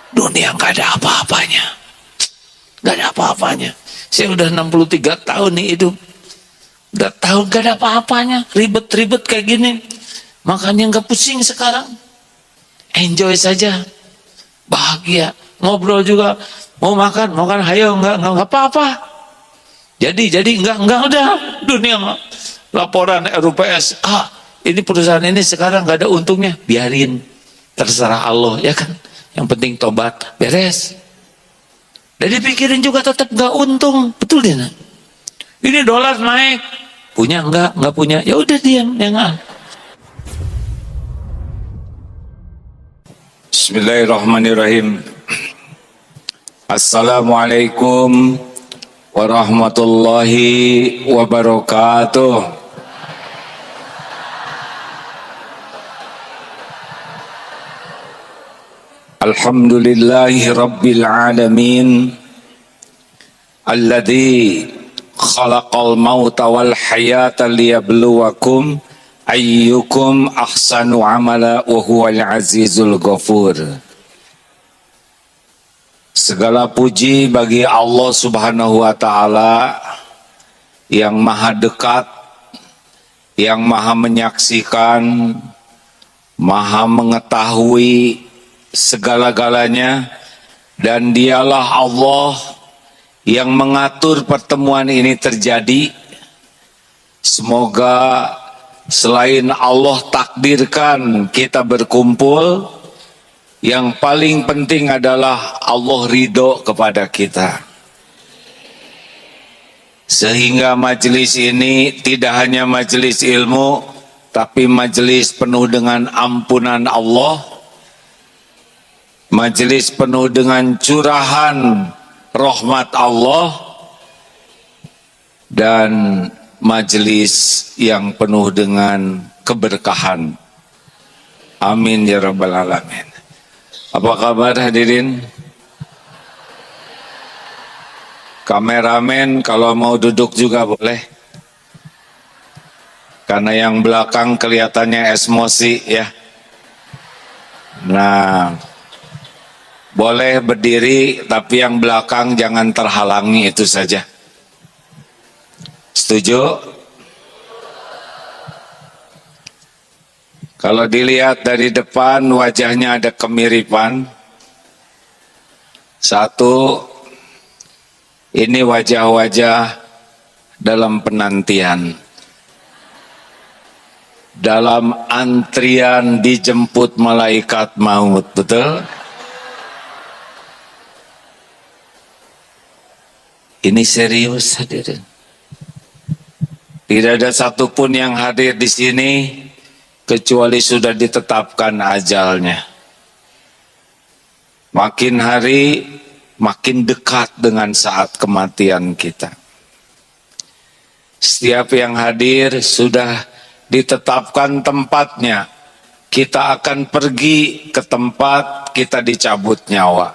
Dunia nggak ada apa-apanya, nggak ada apa-apanya. Saya udah 63 tahun nih hidup, udah tahu nggak ada apa-apanya, ribet-ribet kayak gini. Makanya nggak pusing sekarang, enjoy saja, bahagia. Ngobrol juga, mau makan, hayo, nggak apa-apa. Jadi nggak udah dunia laporan RUPS. Ini perusahaan ini sekarang nggak ada untungnya, biarin, terserah Allah ya kan. Yang penting tobat, beres. Dan dipikirin juga tetap nggak untung, betul dia. Ini dolar naik, punya nggak punya, ya udah diam, jangan. Bismillahirrahmanirrahim. Assalamualaikum warahmatullahi wabarakatuh. Alhamdulillahi rabbil alamin, alladzi khalaqal mauta wal hayata liyabluwakum ayyukum ahsanu amala wa huwal azizul ghafur. Segala puji bagi Allah Subhanahu wa taala yang maha dekat, yang maha menyaksikan, maha mengetahui segala-galanya, dan dialah Allah yang mengatur pertemuan ini terjadi. Semoga selain Allah takdirkan kita berkumpul, yang paling penting adalah Allah ridho kepada kita, sehingga majelis ini tidak hanya majelis ilmu, tapi majelis penuh dengan ampunan Allah, majelis penuh dengan curahan rahmat Allah, dan majelis yang penuh dengan keberkahan. Amin ya rabbal alamin. Apa kabar hadirin? Kameramen kalau mau duduk juga boleh, karena yang belakang kelihatannya emosi ya. Nah, boleh berdiri, tapi yang belakang jangan terhalangi, itu saja. Setuju? Kalau dilihat dari depan wajahnya ada kemiripan. Satu, ini wajah-wajah dalam penantian, dalam antrian dijemput malaikat maut, betul? Ini serius hadirin. Tidak ada satupun yang hadir di sini kecuali sudah ditetapkan ajalnya. Makin hari makin dekat dengan saat kematian kita. Setiap yang hadir sudah ditetapkan tempatnya. Kita akan pergi ke tempat kita dicabut nyawa.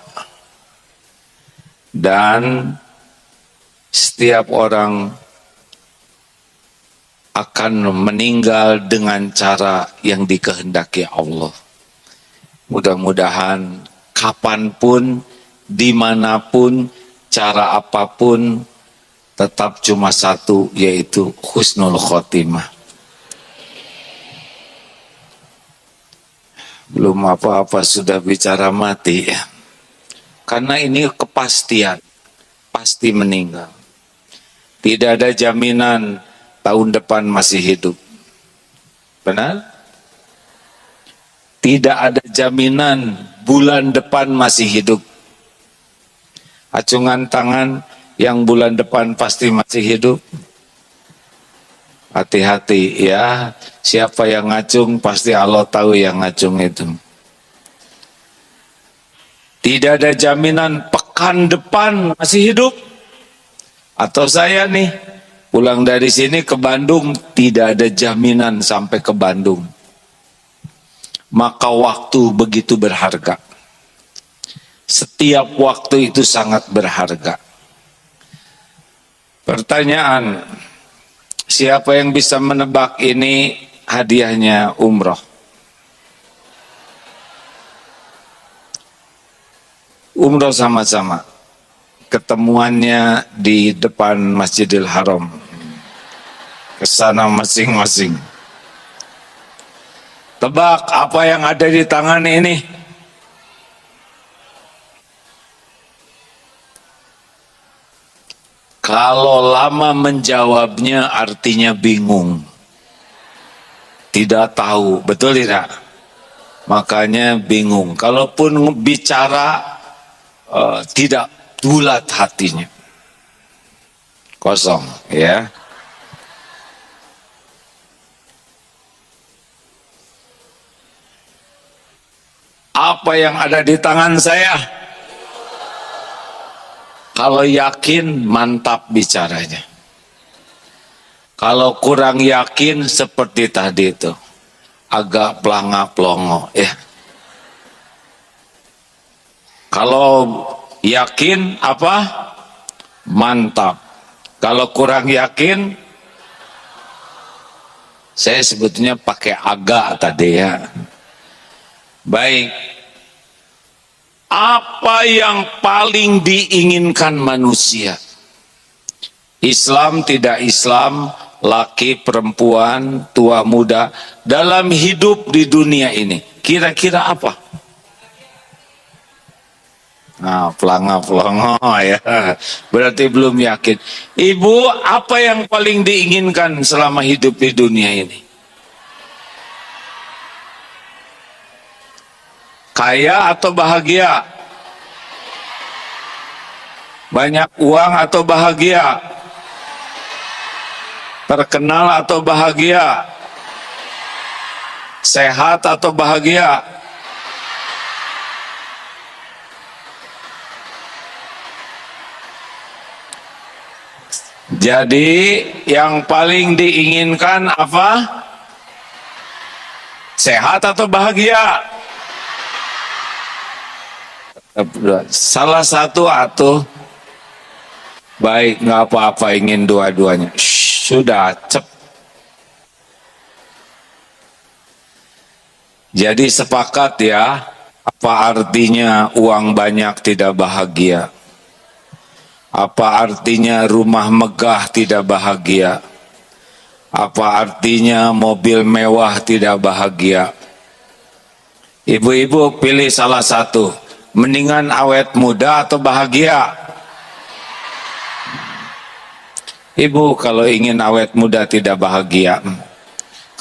Dan setiap orang akan meninggal dengan cara yang dikehendaki Allah. Mudah-mudahan kapanpun, dimanapun, cara apapun, tetap cuma satu, yaitu husnul khotimah. Belum apa-apa sudah bicara mati ya. Karena ini kepastian, pasti meninggal. Tidak ada jaminan tahun depan masih hidup. Benar? Tidak ada jaminan bulan depan masih hidup. Acungan tangan yang bulan depan pasti masih hidup. Hati-hati ya, siapa yang ngacung pasti Allah tahu yang ngacung itu. Tidak ada jaminan pekan depan masih hidup. Atau saya nih, pulang dari sini ke Bandung, tidak ada jaminan sampai ke Bandung. Maka waktu begitu berharga. Setiap waktu itu sangat berharga. Pertanyaan, siapa yang bisa menebak ini hadiahnya umroh? umroh sama-sama. Ketemuannya di depan Masjidil Haram. Kesana masing-masing. Tebak apa yang ada di tangan ini? Kalau lama menjawabnya artinya bingung. Tidak tahu, betul tidak? Makanya bingung. Kalaupun bicara tidak bulat hatinya. Kosong, ya. Apa yang ada di tangan saya? Kalau yakin, mantap bicaranya. Kalau kurang yakin, seperti tadi itu, agak pelanga-pelongo, ya. Kalau yakin, apa? Mantap. Kalau kurang yakin, saya sebetulnya pakai agak tadi, ya. Baik. Apa yang paling diinginkan manusia? Islam, tidak Islam, laki, perempuan, tua, muda, dalam hidup di dunia ini, kira-kira apa? Nah, pelanga-pelongo, ya. Berarti belum yakin. Ibu, apa yang paling diinginkan selama hidup di dunia ini? Kaya atau bahagia? Banyak uang atau bahagia? Terkenal atau bahagia? Sehat atau bahagia? Jadi yang paling diinginkan apa? Sehat atau bahagia? Salah satu atau baik, nggak apa-apa, ingin dua-duanya. Sudah cep. Jadi sepakat ya, apa artinya uang banyak tidak bahagia? Apa artinya rumah megah tidak bahagia? Apa artinya mobil mewah tidak bahagia? Ibu-ibu pilih salah satu. Mendingan awet muda atau bahagia? Ibu kalau ingin awet muda tidak bahagia,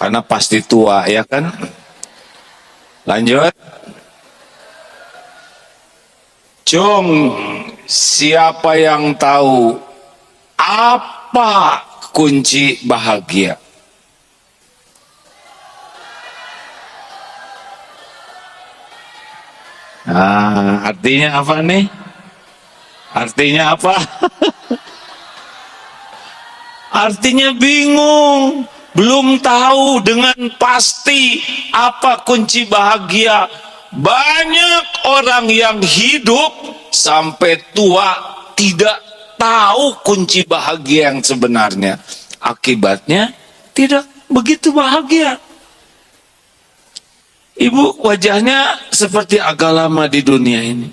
karena pasti tua, ya kan? Lanjut. Cung, siapa yang tahu apa kunci bahagia? Nah, artinya apa nih? Artinya apa? Artinya bingung, belum tahu dengan pasti apa kunci bahagia. Banyak orang yang hidup sampai tua tidak tahu kunci bahagia yang sebenarnya. Akibatnya tidak begitu bahagia. Ibu wajahnya seperti agak lama di dunia ini.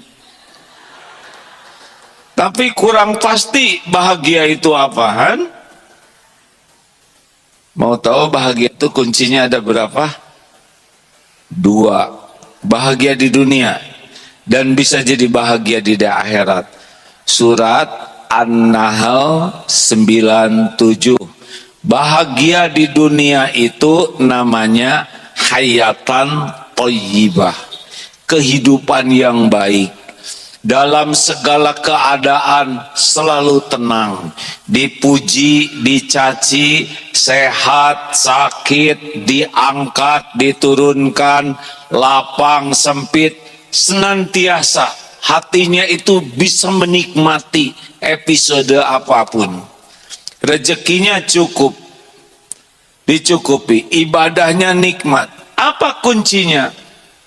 Tapi kurang pasti bahagia itu apaan? Mau tahu bahagia itu kuncinya ada berapa? 2. Bahagia di dunia dan bisa jadi bahagia di akhirat. Surat An-Nahl 97. Bahagia di dunia itu namanya hayatan thayyibah, kehidupan yang baik. Dalam segala keadaan selalu tenang, dipuji, dicaci, sehat, sakit, diangkat, diturunkan, lapang, sempit, senantiasa hatinya itu bisa menikmati episode apapun. Rezekinya cukup, dicukupi, ibadahnya nikmat. Apa kuncinya?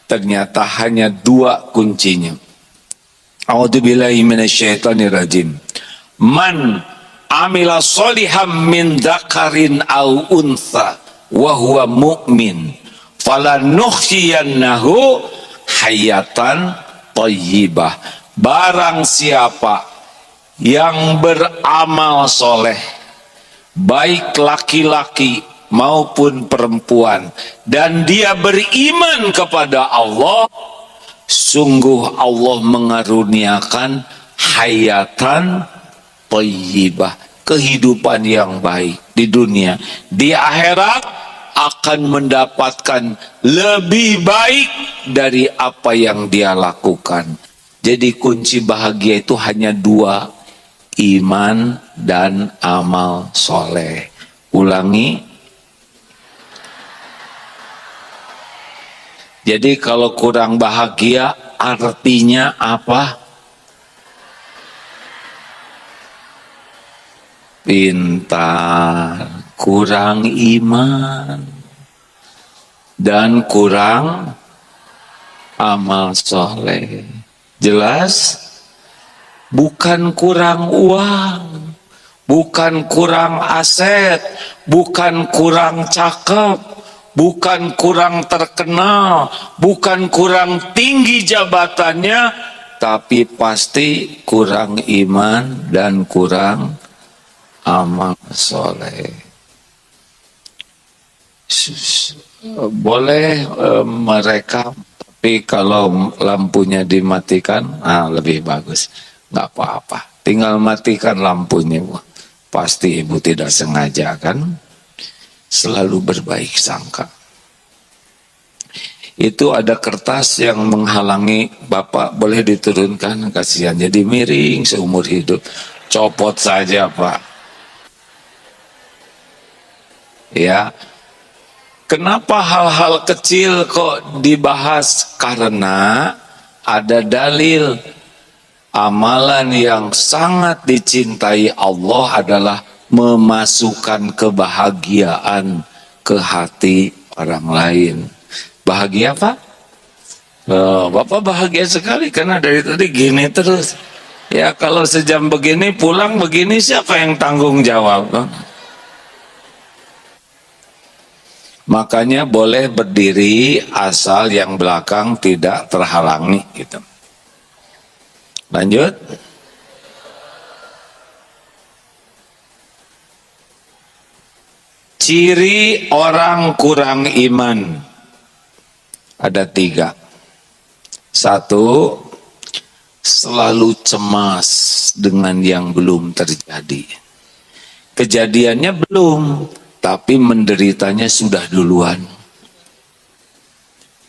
Ternyata hanya 2 kuncinya. A'udzubillahi minasyaitonirrajim. Man amila sholihan min dzakarin au untha wa huwa mu'min falanuhyiyannahu hayatan thayyibah. barang siapa yang beramal soleh, baik laki-laki maupun perempuan, dan dia beriman kepada Allah, sungguh Allah mengaruniakan hayatan thayyibah, kehidupan yang baik di dunia. Di akhirat akan mendapatkan lebih baik dari apa yang dia lakukan. Jadi kunci bahagia itu hanya dua, iman dan amal soleh. Ulangi. Jadi kalau kurang bahagia artinya apa? Pintar, kurang iman, dan kurang amal soleh. Jelas? Bukan kurang uang, bukan kurang aset, bukan kurang cakep, bukan kurang terkenal, bukan kurang tinggi jabatannya, tapi pasti kurang iman dan kurang amal soleh. Boleh merekam, tapi kalau lampunya dimatikan, lebih bagus. Nggak apa-apa, tinggal matikan lampunya. Pasti ibu tidak sengaja kan? Selalu berbaik sangka. Itu ada kertas yang menghalangi Bapak, boleh diturunkan, kasihan jadi miring seumur hidup. Copot saja Pak. Ya, kenapa hal-hal kecil kok dibahas? Karena ada dalil. Amalan yang sangat dicintai Allah adalah memasukkan kebahagiaan ke hati orang lain. Bahagia Pak? Bapak bahagia sekali karena dari tadi gini terus. Ya kalau sejam begini pulang begini, siapa yang tanggung jawab? Makanya boleh berdiri asal yang belakang tidak terhalangi gitu. Lanjut. Ciri orang kurang iman ada 3. 1, selalu cemas dengan yang belum terjadi. Kejadiannya belum, tapi menderitanya sudah duluan.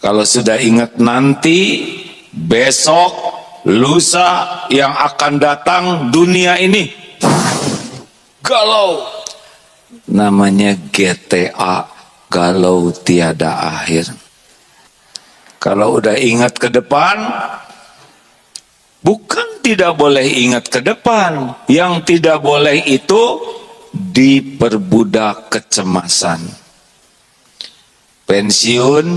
Kalau sudah ingat nanti, besok, lusa yang akan datang, dunia ini galau. Namanya GTA, galau tiada akhir. Kalau udah ingat ke depan, bukan tidak boleh ingat ke depan, yang tidak boleh itu diperbudak kecemasan. Pensiun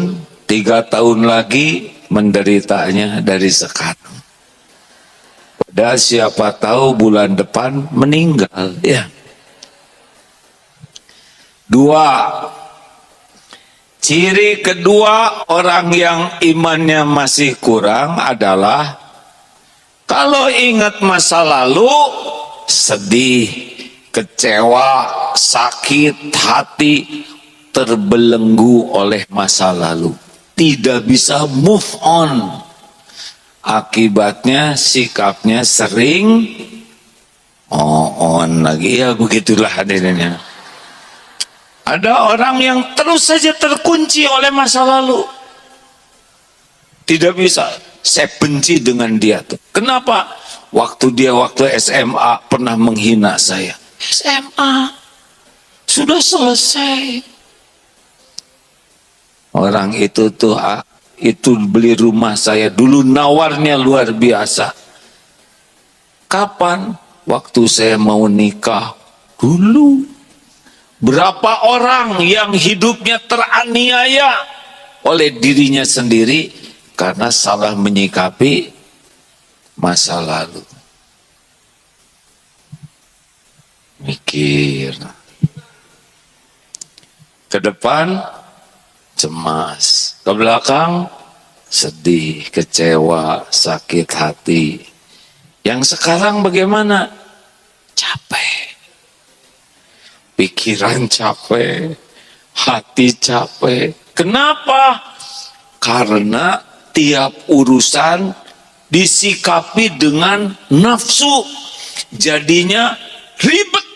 3 tahun lagi, menderitanya dari sekarang. Padahal siapa tahu bulan depan meninggal. Ya. 2, ciri kedua orang yang imannya masih kurang adalah kalau ingat masa lalu sedih, kecewa, sakit hati, terbelenggu oleh masa lalu, tidak bisa move on. Akibatnya sikapnya sering on lagi, ya begitulah hadirnya. Ada orang yang terus saja terkunci oleh masa lalu. Tidak bisa. Saya benci dengan dia tuh. Kenapa? Waktu SMA pernah menghina saya. SMA sudah selesai. Orang itu tuh itu beli rumah saya dulu, nawarnya luar biasa. Kapan? Waktu saya mau nikah dulu. Berapa orang yang hidupnya teraniaya oleh dirinya sendiri karena salah menyikapi masa lalu. Mikir. Ke depan cemas, ke belakang sedih, kecewa, sakit hati. Yang sekarang bagaimana? Capek. Pikiran capek, hati capek. Kenapa? Karena tiap urusan disikapi dengan nafsu. Jadinya ribet.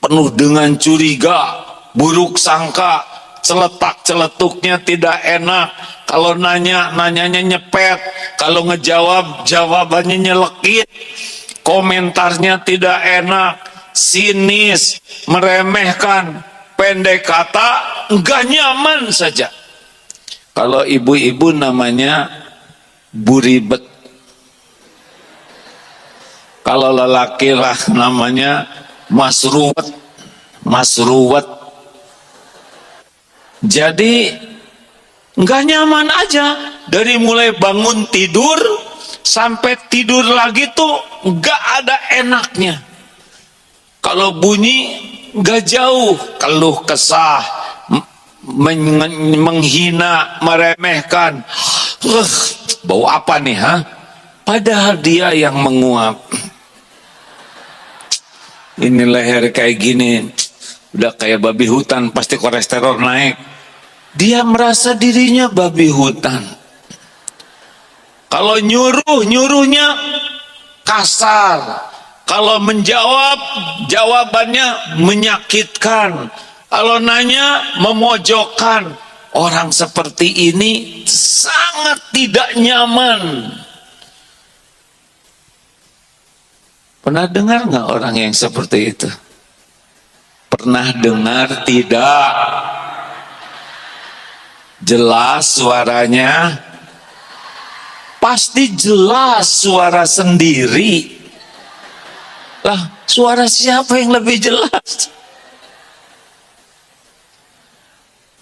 Penuh dengan curiga, buruk sangka, celetak-celetuknya tidak enak. Kalau nanya, nanyanya nyepet. Kalau ngejawab, jawabannya nyelekit. Komentarnya tidak enak, sinis, meremehkan. Pendek kata, enggak nyaman saja. Kalau ibu-ibu namanya buribet. Kalau lelaki lah namanya masruwet. Masruwet. Jadi nggak nyaman aja. Dari mulai bangun tidur sampai tidur lagi tuh nggak ada enaknya. Kalau bunyi nggak jauh, keluh kesah, menghina, meremehkan. Bau apa nih, ha? Padahal dia yang menguap. Ini leher kayak gini, udah kayak babi hutan, pasti kolesterol naik. Dia merasa dirinya babi hutan. Kalau nyuruhnya kasar. Kalau menjawab, jawabannya menyakitkan. Kalau nanya, memojokkan. Orang seperti ini sangat tidak nyaman. Pernah dengar nggak orang yang seperti itu? Pernah dengar tidak? Jelas suaranya? Pasti jelas suara sendiri. Lah, suara siapa yang lebih jelas?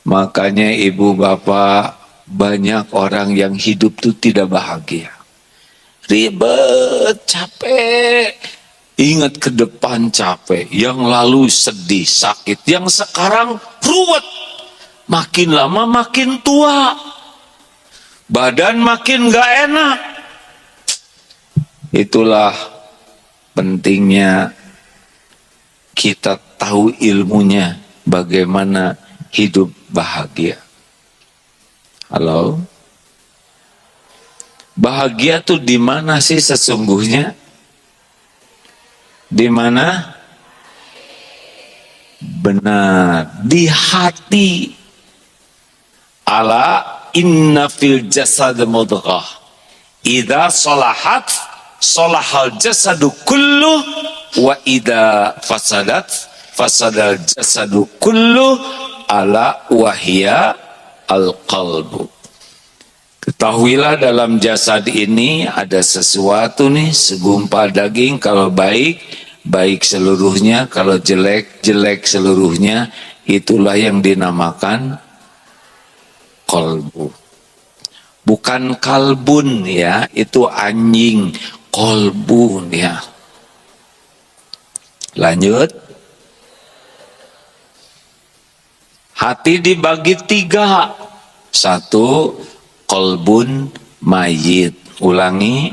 Makanya ibu bapak, banyak orang yang hidup itu tidak bahagia. Ribet, capek, ingat ke depan capek, yang lalu sedih, sakit, yang sekarang ruwet, makin lama makin tua, badan makin gak enak. Itulah pentingnya kita tahu ilmunya bagaimana hidup bahagia. Halo? Bahagia tuh di mana sih sesungguhnya? Di mana? Benar, di hati. Ala inna fil jasad mudghah. Idza salahat salahal jasadu kullu wa idza fasadat fasadal jasadu kullu ala wahya al qalbu. Ketahuilah dalam jasad ini ada sesuatu nih, segumpal daging, kalau baik, baik seluruhnya, kalau jelek, jelek seluruhnya. Itulah yang dinamakan kolbu. Bukan kalbun ya, itu anjing, kolbun ya. Lanjut. Hati dibagi 3. 1, kolbun mayit. Ulangi.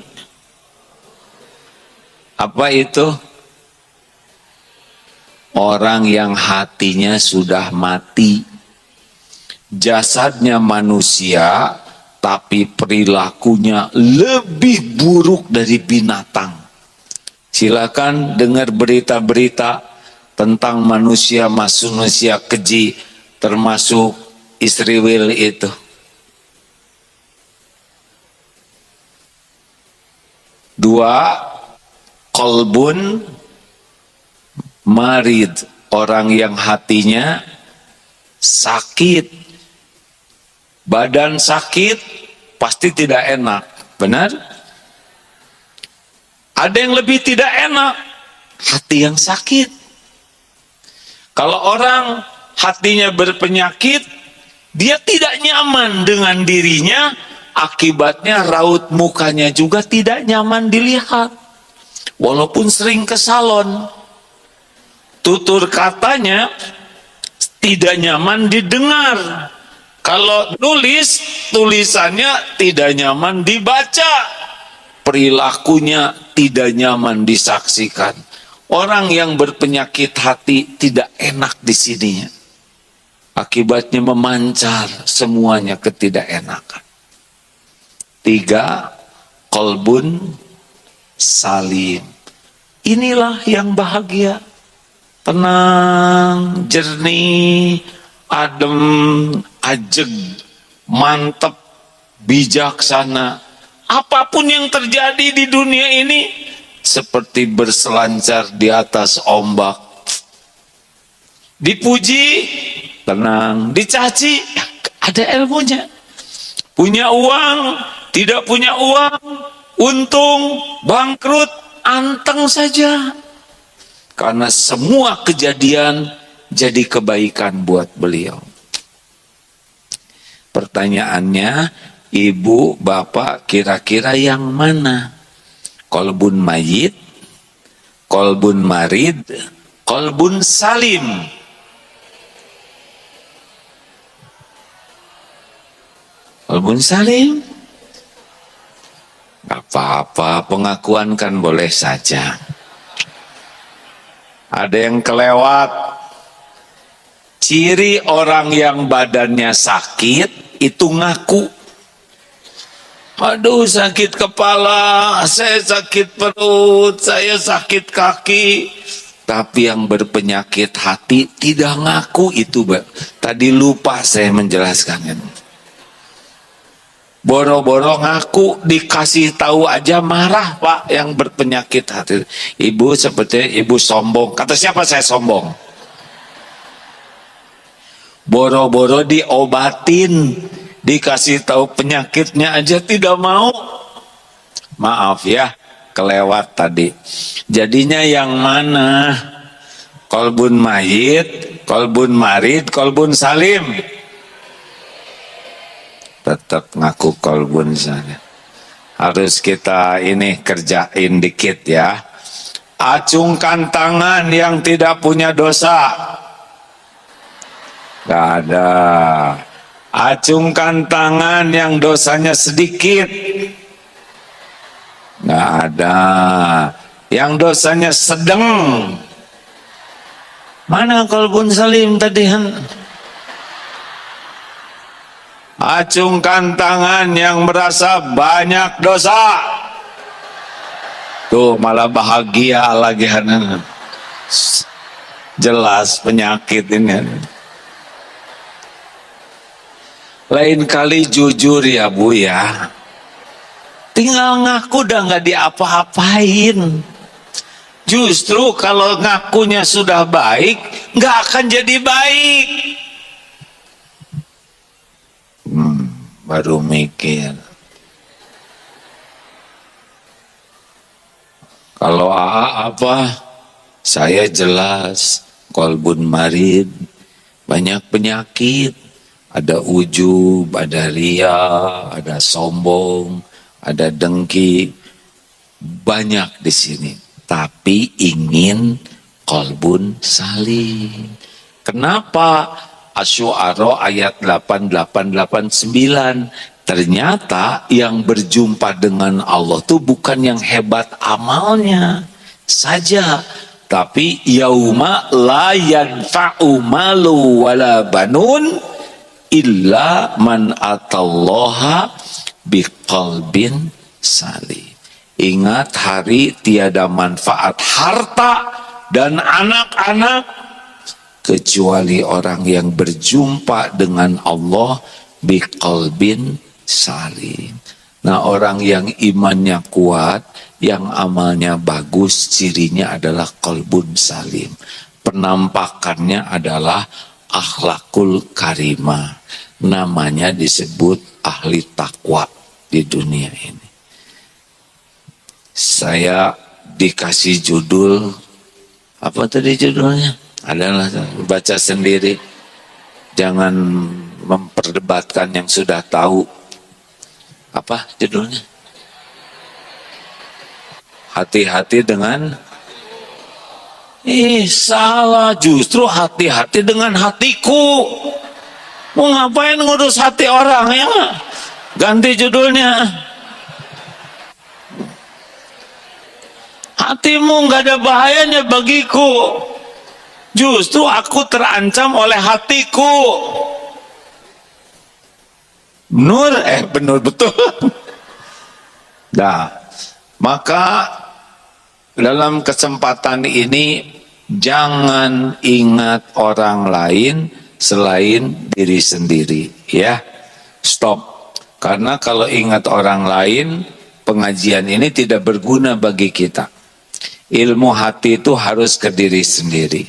Apa itu? Orang yang hatinya sudah mati. Jasadnya manusia, tapi perilakunya lebih buruk dari binatang. Silakan dengar berita-berita tentang manusia keji, termasuk Israel itu. Dua, kolbun marid, orang yang hatinya sakit. Badan sakit pasti tidak enak, benar? Ada yang lebih tidak enak, hati yang sakit. Kalau orang hatinya berpenyakit, dia tidak nyaman dengan dirinya, akibatnya raut mukanya juga tidak nyaman dilihat. Walaupun sering ke salon, tutur katanya tidak nyaman didengar. Kalau nulis, tulisannya tidak nyaman dibaca. perilakunya tidak nyaman disaksikan. Orang yang berpenyakit hati tidak enak di sininya. Akibatnya memancar semuanya ketidakenakan. 3, qalbun salim. Inilah yang bahagia. Tenang, jernih, adem, ajeg, mantep, bijaksana. Apapun yang terjadi di dunia ini seperti berselancar di atas ombak. Dipuji, tenang. Dicaci, ada ilmunya. Punya uang, tidak punya uang, untung, bangkrut, anteng saja. Karena semua kejadian jadi kebaikan buat beliau. Pertanyaannya, ibu, bapak, kira-kira yang mana? Qalbun mayit, qalbun marid, qalbun salim. Qalbun salim? Gak apa-apa, pengakuan kan boleh saja. Ada yang kelewat. Ciri orang yang badannya sakit itu ngaku. Aduh, sakit kepala, saya sakit perut, saya sakit kaki. Tapi yang berpenyakit hati tidak ngaku itu. Tadi lupa saya menjelaskan. Boro-boro ngaku, dikasih tahu aja marah, Pak, yang berpenyakit hati. Ibu sepertinya ibu sombong. Kata siapa saya sombong? Boro-boro diobatin, dikasih tahu penyakitnya aja tidak mau. Maaf ya, kelewat tadi. Jadinya yang mana? Qalbun mayit, qalbun marid, qalbun salim. Tetap ngaku qalbun salim. Harus kita ini kerjain dikit ya. Acungkan tangan yang tidak punya dosa. Gak ada. Acungkan tangan yang dosanya sedikit. Gak ada. Yang dosanya sedang. Mana qalbun salim tadi? Acungkan tangan yang merasa banyak dosa. Tuh malah bahagia lagi. Jelas penyakit ini. Lain kali jujur ya Bu ya. Tinggal ngaku udah gak diapa-apain. Justru kalau ngakunya sudah baik, gak akan jadi baik. Baru mikir. Kalau apa? Saya jelas. Qalbun marid, banyak penyakit. Ada ujub, ada ria, ada sombong, ada dengki. Banyak di sini. Tapi ingin qalbun salim. Kenapa? Asy-Syu'ara ayat 8889. Ternyata yang berjumpa dengan Allah itu bukan yang hebat amalnya saja, tapi yauma la yanfa'u malu wala banun illa man atallaha biqalbin salim. Ingat hari tiada manfaat harta dan anak-anak kecuali orang yang berjumpa dengan Allah biqalbin salim. Nah, orang yang imannya kuat, yang amalnya bagus, cirinya adalah qalbun salim. Penampakannya adalah akhlakul karimah. Namanya disebut ahli takwa di dunia ini. Saya dikasih judul, apa tadi judulnya? Adalah baca sendiri. Jangan memperdebatkan yang sudah tahu. Apa judulnya? Hati-hati dengan salah, justru hati-hati dengan hatiku. Mau ngapain ngurus hati orang ya? Ganti judulnya. Hatimu nggak ada bahayanya bagiku. Justru aku terancam oleh hatiku. Benar betul. Nah, maka dalam kesempatan ini jangan ingat orang lain selain diri sendiri, ya. Stop. Karena kalau ingat orang lain, pengajian ini tidak berguna bagi kita. Ilmu hati itu harus ke diri sendiri.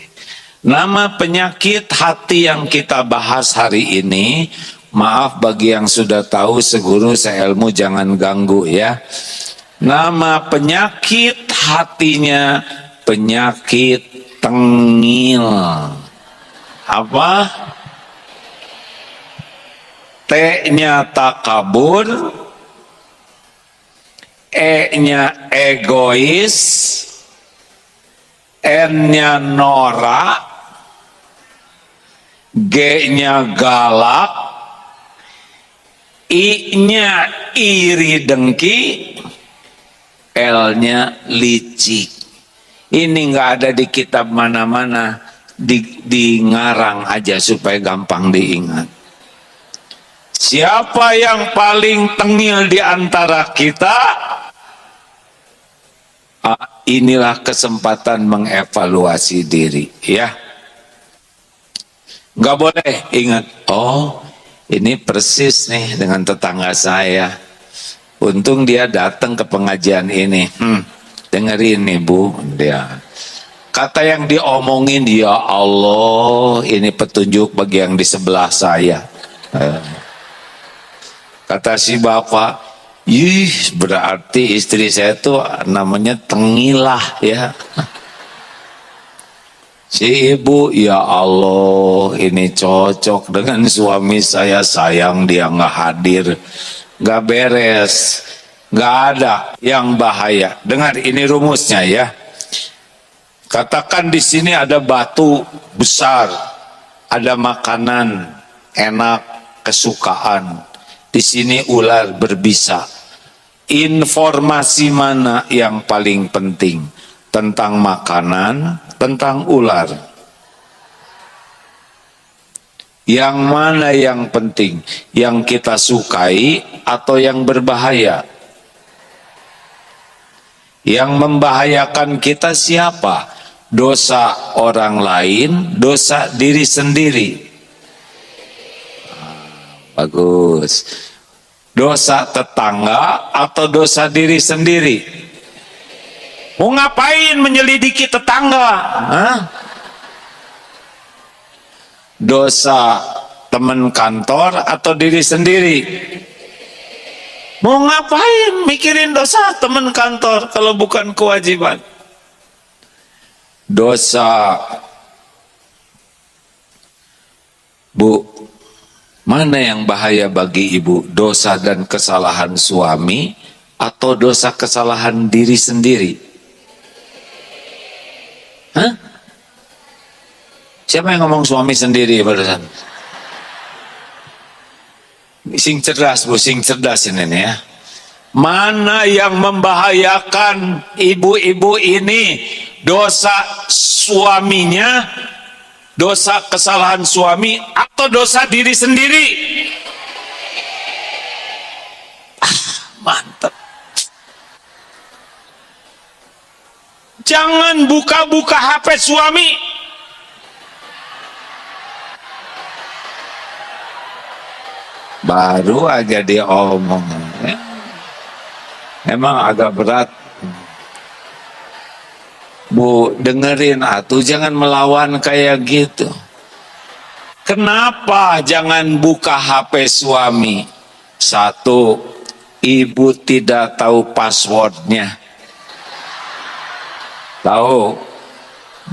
Nama penyakit hati yang kita bahas hari ini, maaf bagi yang sudah tahu, seguru seilmu jangan ganggu ya. Nama penyakit hatinya penyakit tengil. Apa? T-nya takabur, E-nya egois, N-nya norak, G-nya galak, I-nya iri dengki, L-nya licik. Ini nggak ada di kitab mana-mana, di ngarang aja supaya gampang diingat. Siapa yang paling tengil di antara kita? Inilah kesempatan mengevaluasi diri, ya. Nggak boleh ingat, oh ini persis nih dengan tetangga saya. Untung dia datang ke pengajian ini. Dengerin nih Bu, dia kata yang diomongin, ya Allah, ini petunjuk bagi yang di sebelah saya. Kata si bapak, ih berarti istri saya tuh namanya tengilah ya. Si ibu, ya Allah, ini cocok dengan suami saya, sayang dia nggak hadir, nggak beres, nggak ada yang bahaya. Dengar ini rumusnya ya. Katakan di sini ada batu besar, ada makanan enak kesukaan. Di sini ular berbisa. Informasi mana yang paling penting? Tentang makanan, tentang ular. Yang mana yang penting? Yang kita sukai atau yang berbahaya? Yang membahayakan kita siapa? Dosa orang lain, dosa diri sendiri. Bagus. Dosa tetangga atau dosa diri sendiri? Mau ngapain menyelidiki tetangga? Hah? Dosa teman kantor atau diri sendiri? Mau ngapain mikirin dosa teman kantor kalau bukan kewajiban? Dosa, Bu, mana yang bahaya bagi ibu? Dosa dan kesalahan suami atau dosa kesalahan diri sendiri? Hah? Siapa yang ngomong suami sendiri barusan? Sing cerdas Bu, sing cerdas ini nih ya. Mana yang membahayakan ibu-ibu ini? Dosa suaminya, dosa kesalahan suami, atau dosa diri sendiri? Mantap. Jangan buka-buka HP suami. Baru aja dia omong. Emang agak berat. Bu, dengerin atuh, jangan melawan kayak gitu. Kenapa jangan buka HP suami? Satu, ibu tidak tahu passwordnya. Tahu?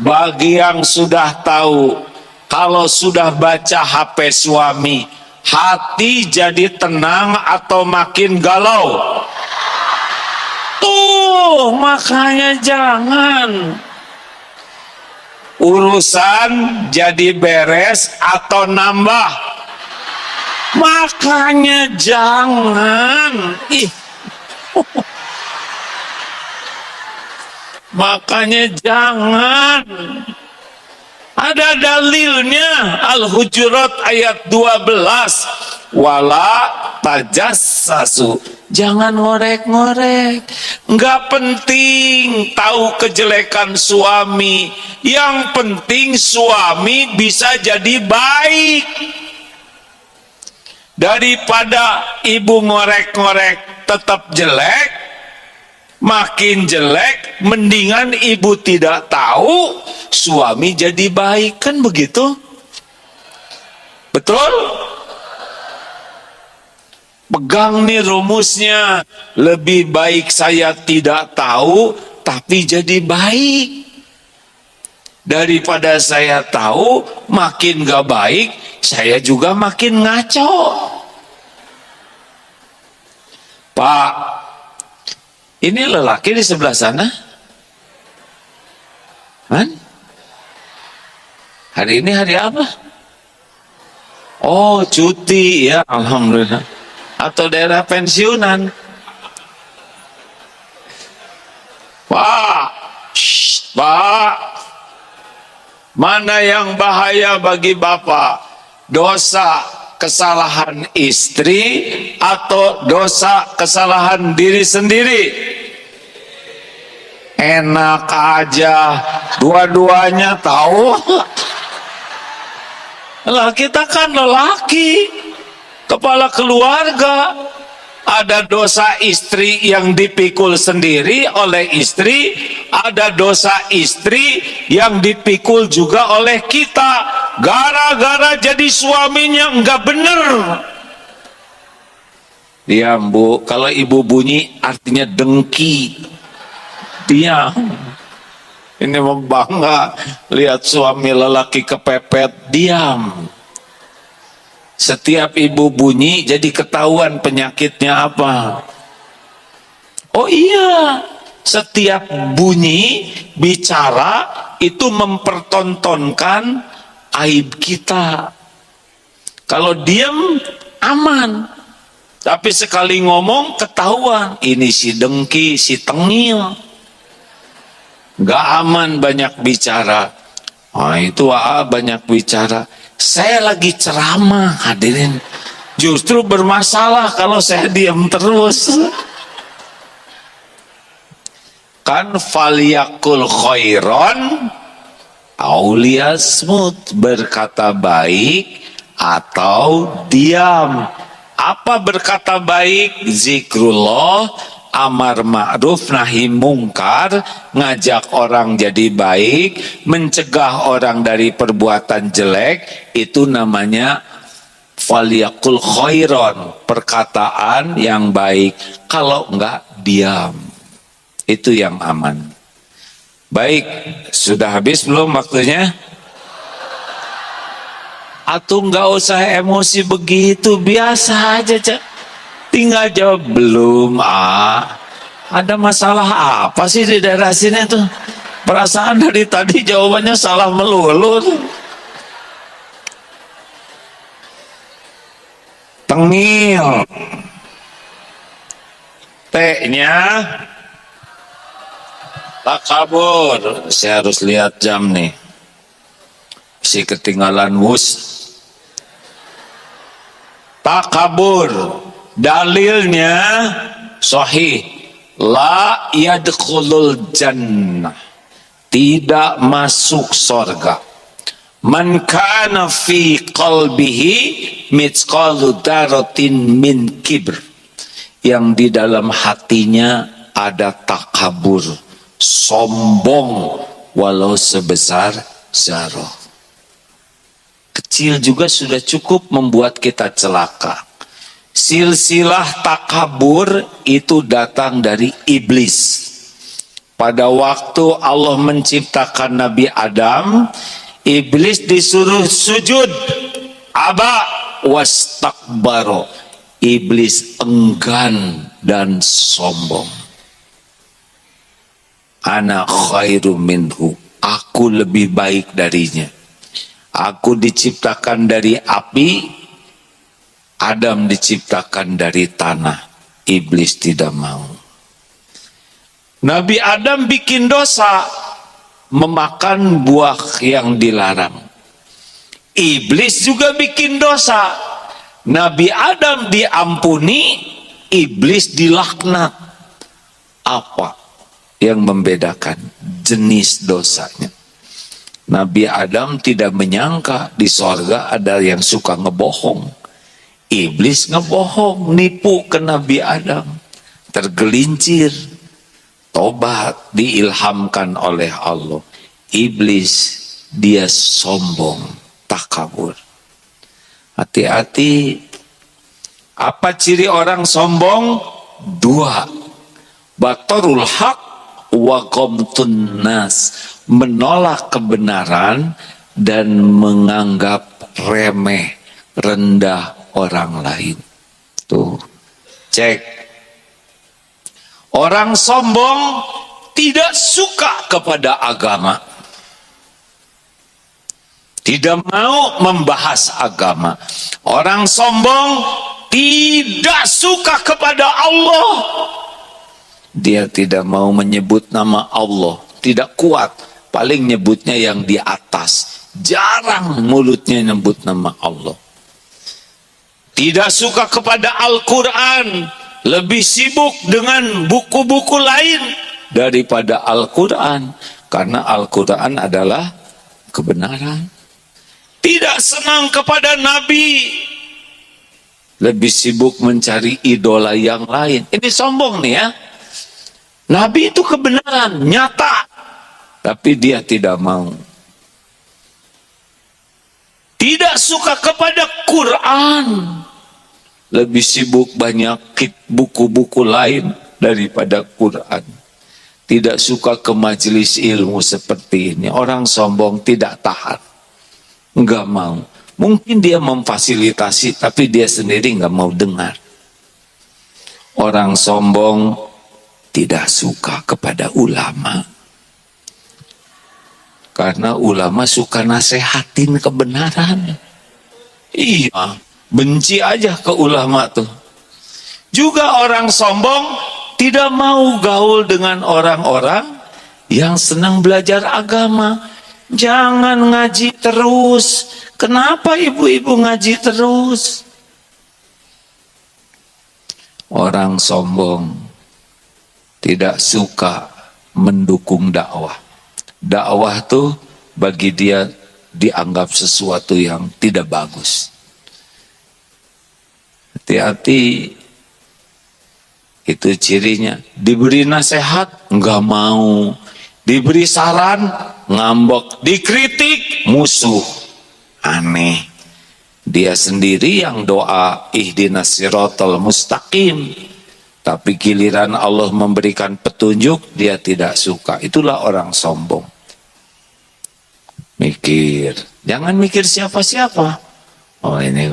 Bagi yang sudah tahu, kalau sudah baca HP suami, hati jadi tenang atau makin galau? Tuh, makanya jangan. Urusan jadi beres atau nambah? Makanya jangan. Makanya jangan. Ada dalilnya, Al-Hujurat ayat 12. Wala tajassasu. Jangan ngorek-ngorek. Nggak penting tahu kejelekan suami. Yang penting suami bisa jadi baik. Daripada ibu ngorek-ngorek tetap jelek, makin jelek, mendingan ibu tidak tahu, suami jadi baik, kan begitu? Betul? Pegang nih rumusnya, lebih baik saya tidak tahu tapi jadi baik daripada saya tahu makin gak baik, saya juga makin ngaco. Pak, ini lelaki di sebelah sana, kan? Hari ini hari apa? Oh, cuti ya, alhamdulillah. Atau daerah pensiunan. Pak, shh, Pak, mana yang bahaya bagi Bapak? Dosa kesalahan istri atau dosa kesalahan diri sendiri? Enak aja, dua-duanya tahu. Lah kita kan lelaki, kepala keluarga. Ada dosa istri yang dipikul sendiri oleh istri, ada dosa istri yang dipikul juga oleh kita gara-gara jadi suaminya enggak bener. Diam, Bu. Kalau ibu bunyi artinya dengki. Diam. Ini membangga lihat suami lelaki kepepet. Diam. Setiap ibu bunyi jadi ketahuan penyakitnya apa. Oh iya, setiap bunyi bicara itu mempertontonkan aib kita. Kalau diam aman, tapi sekali ngomong ketahuan. Ini si dengki, si tengil. Gak aman banyak bicara. Nah, itu banyak bicara. Saya lagi ceramah, hadirin. Justru bermasalah kalau saya diam terus. Kan faliyakul khairon auliyasmut, berkata baik atau diam. Apa berkata baik? Zikrullah, amar ma'ruf nahi mungkar, ngajak orang jadi baik, mencegah orang dari perbuatan jelek, itu namanya faliyakul khairon, perkataan yang baik. Kalau enggak, diam. Itu yang aman. Baik, sudah habis belum waktunya? Atau enggak usah emosi begitu, biasa aja, Cak. Tinggal jawab belum. Ada masalah apa sih di daerah sini tuh? Perasaan dari tadi jawabannya salah melulu. Tengil. T-nya takabur. Saya harus lihat jam nih. Si ketinggalan wus. Takabur. Dalilnya sahih, la yadkhulul jannah, tidak masuk surga. Man kana fi qalbihi mithqalu dzarratin min kibr, yang di dalam hatinya ada takabur, sombong walau sebesar zarah. Kecil juga sudah cukup membuat kita celaka. Silsilah takabur itu datang dari iblis. Pada waktu Allah menciptakan Nabi Adam, iblis disuruh sujud, aba wastakbaro. Iblis enggan dan sombong. Ana khairu minhu, aku lebih baik darinya. Aku diciptakan dari api, Adam diciptakan dari tanah. Iblis tidak mau. Nabi Adam bikin dosa, memakan buah yang dilarang. Iblis juga bikin dosa. Nabi Adam diampuni, iblis dilaknat. Apa yang membedakan jenis dosanya? Nabi Adam tidak menyangka di sorga ada yang suka ngebohong. Iblis ngebohong, nipu ke Nabi Adam. Tergelincir, tobat, diilhamkan oleh Allah. Iblis, dia sombong, takabur. Hati-hati. Apa ciri orang sombong? Dua. Batarul haq wa ghamtun nas. Menolak kebenaran dan menganggap remeh, rendah orang lain. Tuh, cek. Orang sombong tidak suka kepada agama. Tidak mau membahas agama. Orang sombong tidak suka kepada Allah. Dia tidak mau menyebut nama Allah. Tidak kuat. Paling nyebutnya yang di atas. Jarang mulutnya nyebut nama Allah. Tidak suka kepada Al-Quran. Lebih sibuk dengan buku-buku lain daripada Al-Quran. Karena Al-Quran adalah kebenaran. Tidak senang kepada Nabi. Lebih sibuk mencari idola yang lain. Ini sombong nih ya. Nabi itu kebenaran, nyata. Tapi dia tidak mau. Tidak suka kepada Quran. Lebih sibuk banyak buku-buku lain daripada Quran. Tidak suka ke majelis ilmu seperti ini. Orang sombong tidak tahan. Enggak mau. Mungkin dia memfasilitasi, tapi dia sendiri enggak mau dengar. Orang sombong tidak suka kepada ulama. Karena ulama suka nasehatin kebenaran. Iya, benci aja ke ulama tuh. Juga orang sombong tidak mau gaul dengan orang-orang yang senang belajar agama. Jangan ngaji terus. Kenapa ibu-ibu ngaji terus? Orang sombong tidak suka mendukung dakwah. Dakwah tuh bagi dia dianggap sesuatu yang tidak bagus. Hati-hati. Itu cirinya. Diberi nasihat nggak mau. Diberi saran ngambek. Dikritik musuh. Aneh. Dia sendiri yang doa ihdinas siratal mustaqim. Tapi giliran Allah memberikan petunjuk, dia tidak suka. Itulah orang sombong. Mikir. Jangan mikir siapa-siapa. Oh ini.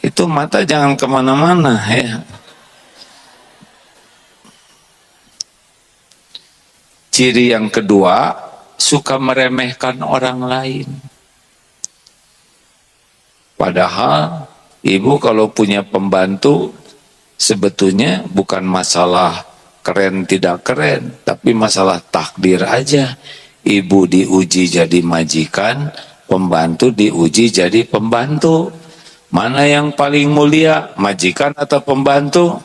Itu mata jangan kemana-mana ya. Ciri yang kedua, suka meremehkan orang lain. Padahal ibu kalau punya pembantu, sebetulnya bukan masalah keren tidak keren, tapi masalah takdir aja. Ibu diuji jadi majikan, pembantu diuji jadi pembantu. Mana yang paling mulia, majikan atau pembantu?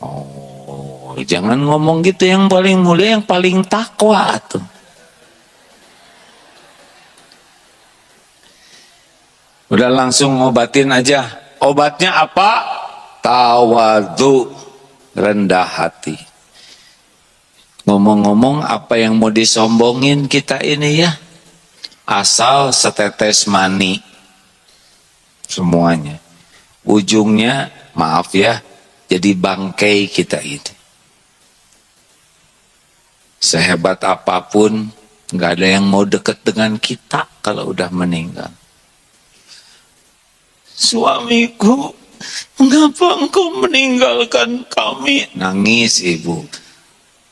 Oh, jangan ngomong gitu, yang paling mulia yang paling takwa tuh. Udah langsung ngobatin aja. Obatnya apa? Tawadhu, rendah hati. Ngomong-ngomong, apa yang mau disombongin kita ini ya? Asal setetes mani. Semuanya. Ujungnya, maaf ya, jadi bangkai kita ini. Sehebat apapun, nggak ada yang mau deket dengan kita kalau udah meninggal. Suamiku, mengapa engkau meninggalkan kami? Nangis ibu.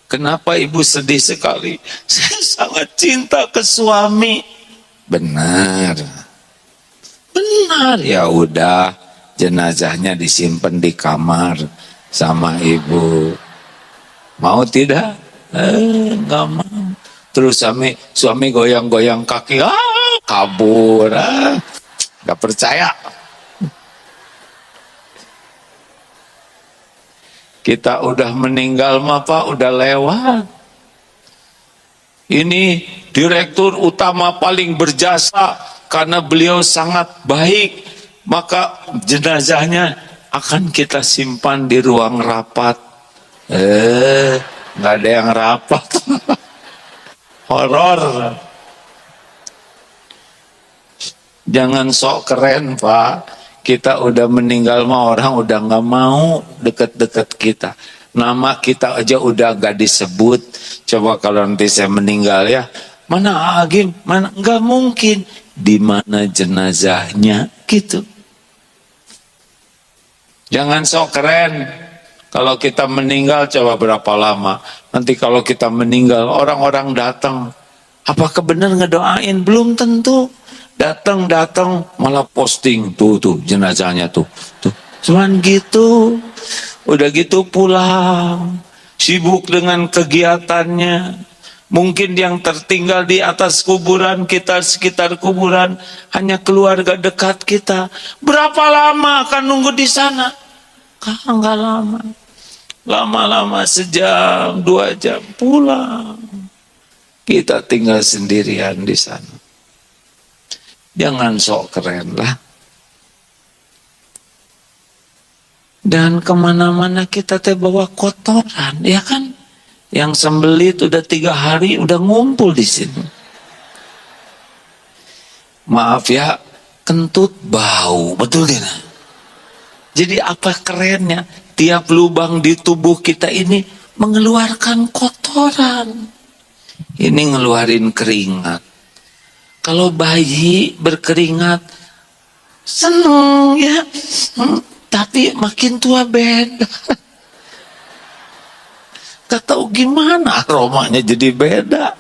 Kenapa ibu sedih sekali? Saya sangat cinta ke suami. Benar. Benar. Ya udah, jenazahnya disimpan di kamar. sama ibu. Mau tidak? Nggak mau. Terus suami goyang-goyang kaki, kabur, nggak percaya. Kita udah meninggal mah Pak, udah lewat. Ini direktur utama paling berjasa karena beliau sangat baik, maka jenazahnya akan kita simpan di ruang rapat. Nggak ada yang rapat. Horor. Jangan sok keren Pak. Kita udah meninggal mah orang udah nggak mau deket-deket kita. Nama kita aja udah gak disebut. Coba kalau nanti saya meninggal ya, mana Agim? Mana? Nggak mungkin. Di mana jenazahnya gitu. Jangan sok keren. Kalau kita meninggal coba berapa lama? Nanti kalau kita meninggal orang-orang datang. Apakah benar ngedoain? Belum tentu. Datang malah posting tuh jenazahnya tuh. Cuman gitu. Udah gitu pulang. Sibuk dengan kegiatannya. Mungkin yang tertinggal di atas kuburan kita, sekitar kuburan hanya keluarga dekat kita. Berapa lama akan nunggu di sana? Enggak lama. Lama-lama sejam, 2 jam pulang. Kita tinggal sendirian di sana. Jangan sok keren lah. Dan kemana-mana kita bawa kotoran, ya kan? Yang sembelit udah 3 hari udah ngumpul di sini. Maaf ya, kentut bau, betul tidak? Jadi apa kerennya? Tiap lubang di tubuh kita ini mengeluarkan kotoran. Ini ngeluarin keringat. Kalau bayi berkeringat, seneng ya. Tapi makin tua beda. Gak tahu gimana aromanya jadi beda.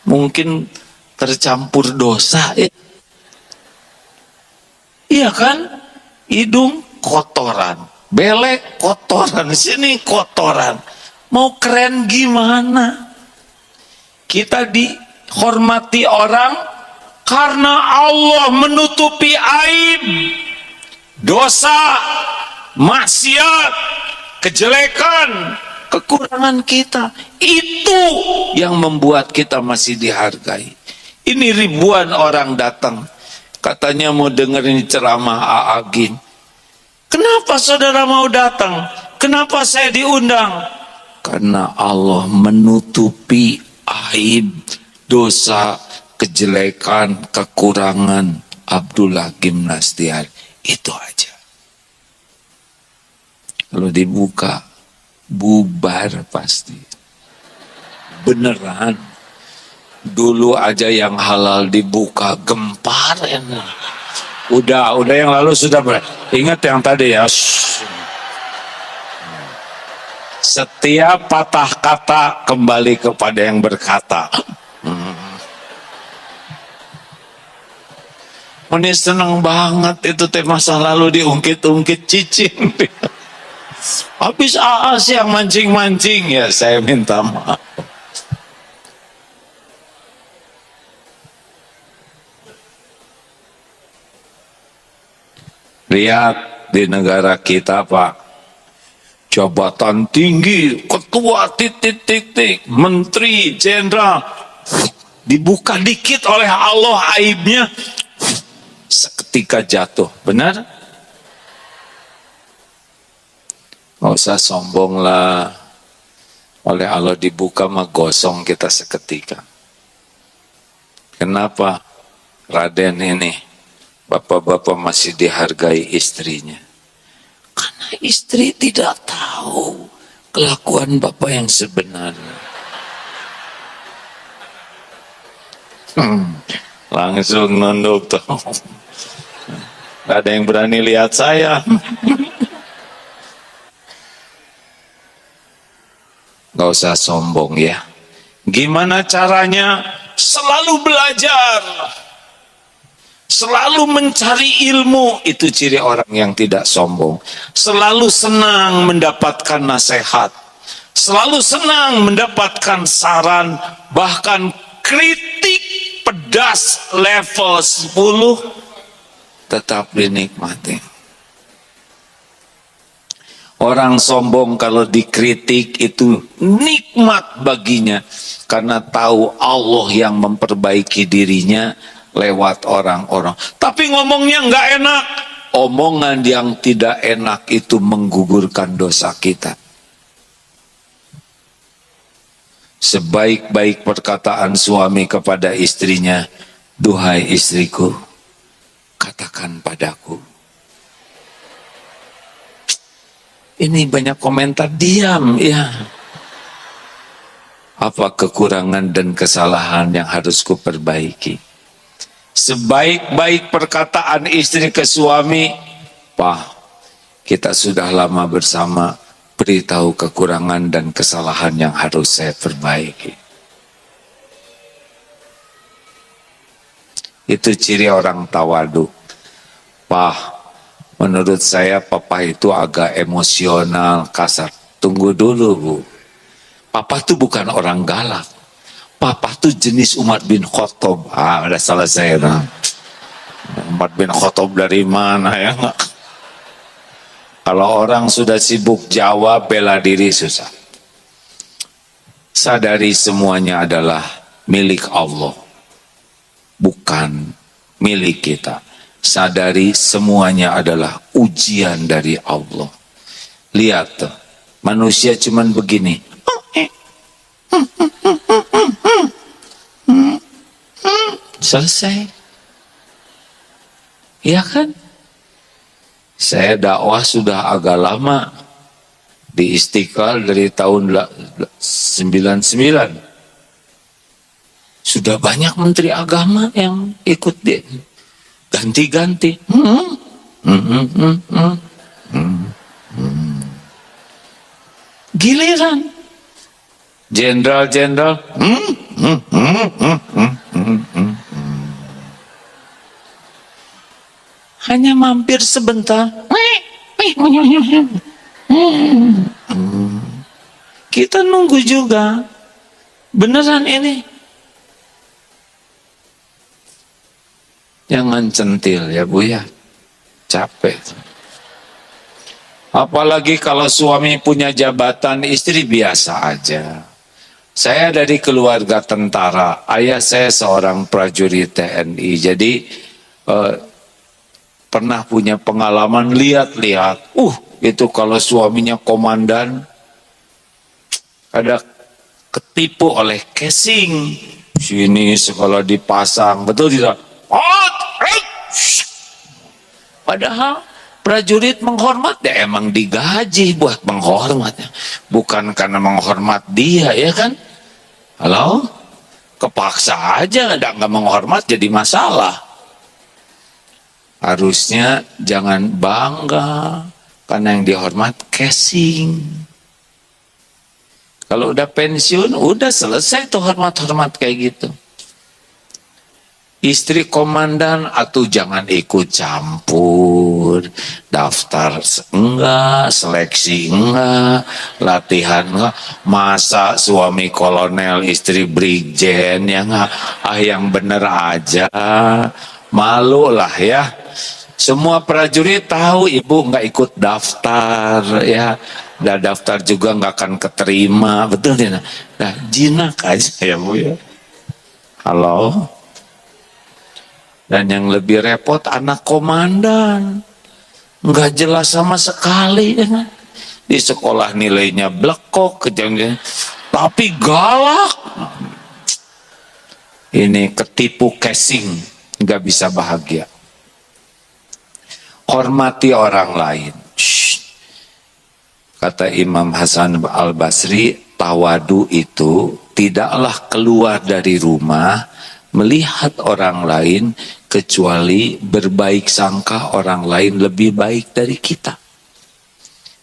Mungkin tercampur dosa ya. Iya kan? Hidung kotoran. Belek kotoran, sini kotoran. Mau keren gimana? Kita dihormati orang karena Allah menutupi aib, dosa, maksiat, kejelekan, kekurangan kita. Itu yang membuat kita masih dihargai. Ini ribuan orang datang. Katanya mau dengerin ceramah Aagin. Kenapa saudara mau datang? Kenapa saya diundang? Karena Allah menutupi aib, dosa, kejelekan, kekurangan Abdullah Gimnastiar. Itu aja. Kalau dibuka, bubar pasti. Beneran. Dulu aja yang halal dibuka, gempar enak. Udah yang lalu sudah ingat yang tadi ya. Setiap patah kata kembali kepada yang berkata. Ini seneng banget itu masa lalu diungkit-ungkit cicing. Habis Aas yang mancing-mancing ya, saya minta maaf. Lihat di negara kita Pak, jabatan tinggi, ketua titik-titik, menteri, jenderal, dibuka dikit oleh Allah aibnya, seketika jatuh. Benar? Nggak usah sombong lah. Oleh Allah dibuka mah gosong kita seketika. Kenapa Raden ini, bapak-bapak masih dihargai istrinya? Karena istri tidak tahu kelakuan bapak yang sebenarnya. Langsung nunduk tuh. Gak ada yang berani lihat saya. Gak usah sombong ya. Gimana caranya? Selalu belajar. Selalu mencari ilmu, itu ciri orang yang tidak sombong. Selalu senang mendapatkan nasihat. Selalu senang mendapatkan saran, bahkan kritik pedas level 10 tetap dinikmati. Orang sombong kalau dikritik itu nikmat baginya, karena tahu Allah yang memperbaiki dirinya lewat orang-orang. Tapi ngomongnya nggak enak. Omongan yang tidak enak itu menggugurkan dosa kita. Sebaik-baik perkataan suami kepada istrinya, duhai istriku, katakan padaku. Ini banyak komentar, diam ya. Apa kekurangan dan kesalahan yang harus kuperbaiki? Sebaik-baik perkataan istri ke suami, Pak, kita sudah lama bersama, beritahu kekurangan dan kesalahan yang harus saya perbaiki. Itu ciri orang tawadu. Pak, menurut saya papa itu agak emosional, kasar. Tunggu dulu, Bu. Papa itu bukan orang galak. Papa tuh jenis Umar bin Khattab. Udah salah saya. Nah. Umar bin Khattab dari mana ya? Kalau orang sudah sibuk jawab, bela diri susah. Sadari semuanya adalah milik Allah, bukan milik kita. Sadari semuanya adalah ujian dari Allah. Lihat tuh, manusia cuman begini. Selesai. Iya kan? Saya dakwah sudah agak lama di Istiqlal dari tahun 99. Sudah banyak menteri agama yang ikut dia. Ganti-ganti. Giliran jenderal-jenderal hanya mampir sebentar. Kita nunggu juga. Beneran ini. Jangan centil ya Bu ya. Capek. Apalagi kalau suami punya jabatan, istri biasa aja. Saya dari keluarga tentara. Ayah saya seorang prajurit TNI. Jadi pernah punya pengalaman lihat-lihat. Itu kalau suaminya komandan, ada ketipu oleh casing. Sini sekolah dipasang, betul tidak? Padahal prajurit menghormat, ya emang digaji buat menghormatnya, bukan karena menghormat dia, ya kan? Halo? Kepaksa aja, nggak menghormat jadi masalah. Harusnya jangan bangga karena yang dihormat casing. Kalau udah pensiun, udah selesai tuh hormat-hormat kayak gitu. Istri komandan, atau jangan ikut campur. Daftar enggak, seleksi enggak, latihan enggak. Masa suami kolonel, istri brigjen, ya enggak? Yang bener aja. Malu lah ya. Semua prajurit tahu ibu nggak ikut daftar ya. Udah daftar juga nggak akan keterima, betul tidak? Nah, jinak aja ya Bu ya. Halo. Dan yang lebih repot anak komandan, nggak jelas sama sekali ya kan? Di sekolah nilainya blekok, kejadian, tapi galak. Ini ketipu casing, nggak bisa bahagia. Hormati orang lain. Kata Imam Hasan Al-Basri, tawadu itu tidaklah keluar dari rumah melihat orang lain kecuali berbaik sangka orang lain lebih baik dari kita.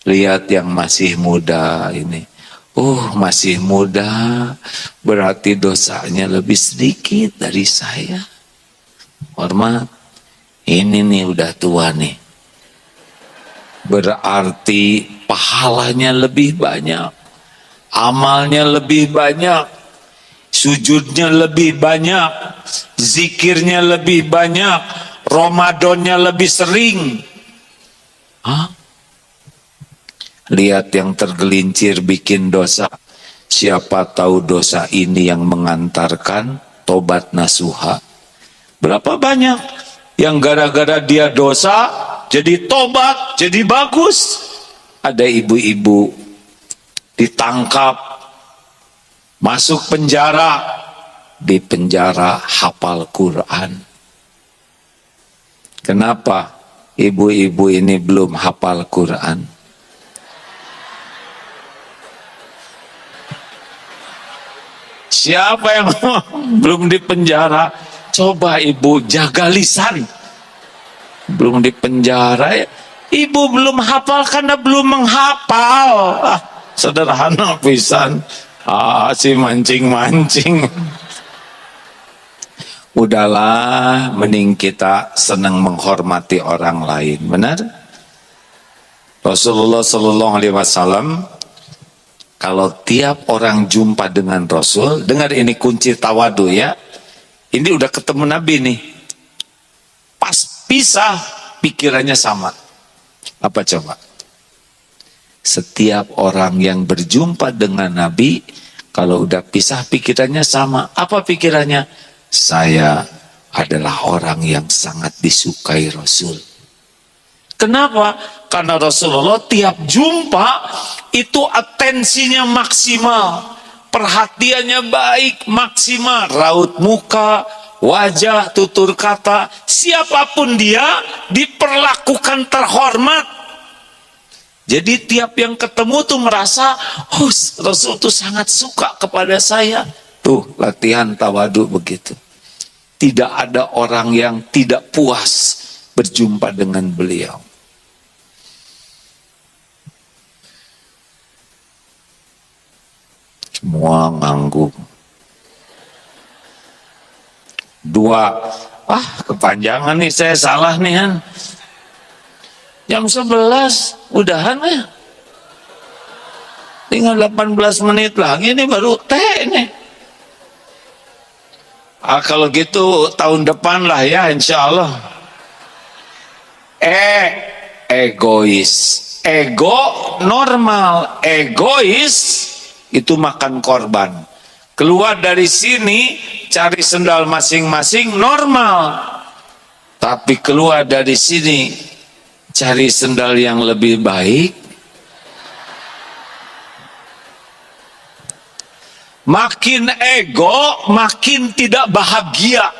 Lihat yang masih muda ini. Masih muda, berarti dosanya lebih sedikit dari saya. Hormat. Ini nih udah tua nih. Berarti pahalanya lebih banyak, amalnya lebih banyak, sujudnya lebih banyak, zikirnya lebih banyak, Ramadannya lebih sering. Hah? Lihat yang tergelincir bikin dosa. Siapa tahu dosa ini yang mengantarkan tobat nasuha. Berapa banyak yang gara-gara dia dosa jadi tobat, jadi bagus. Ada ibu-ibu ditangkap, masuk penjara, di penjara hafal Quran. Kenapa ibu-ibu ini belum hafal Quran? Siapa yang belum di penjara? Coba ibu jaga lisan. Belum di penjara ya. Ibu belum hafal karena belum menghafal. Sederhana pisan. Si mancing-mancing. Udahlah, mending kita senang menghormati orang lain. Benar? Rasulullah Sallallahu Alaihi Wasallam, kalau tiap orang jumpa dengan Rasul, dengar ini kunci tawadu ya. Ini udah ketemu Nabi nih. Pas pisah, pikirannya sama. Apa coba? Setiap orang yang berjumpa dengan Nabi, kalau udah pisah pikirannya sama. Apa pikirannya? Saya adalah orang yang sangat disukai Rasul. Kenapa? Karena Rasulullah tiap jumpa itu atensinya maksimal, perhatiannya baik, maksimal, raut muka, wajah, tutur kata, siapapun dia diperlakukan terhormat. Jadi tiap yang ketemu tuh merasa, oh Rasul tuh sangat suka kepada saya. Tuh latihan tawadu begitu. Tidak ada orang yang tidak puas berjumpa dengan beliau. Semua ngangguk. Dua, kepanjangan nih, saya salah nih kan. Jam 11, udahan ya. Tinggal 18 menit lagi, ini baru teh nih. Kalau gitu tahun depan lah ya, insya Allah. Egois. Ego normal, egois itu makan korban. Keluar dari sini cari sendal masing-masing normal. Tapi keluar dari sini cari sendal yang lebih baik. Makin ego, makin tidak bahagia.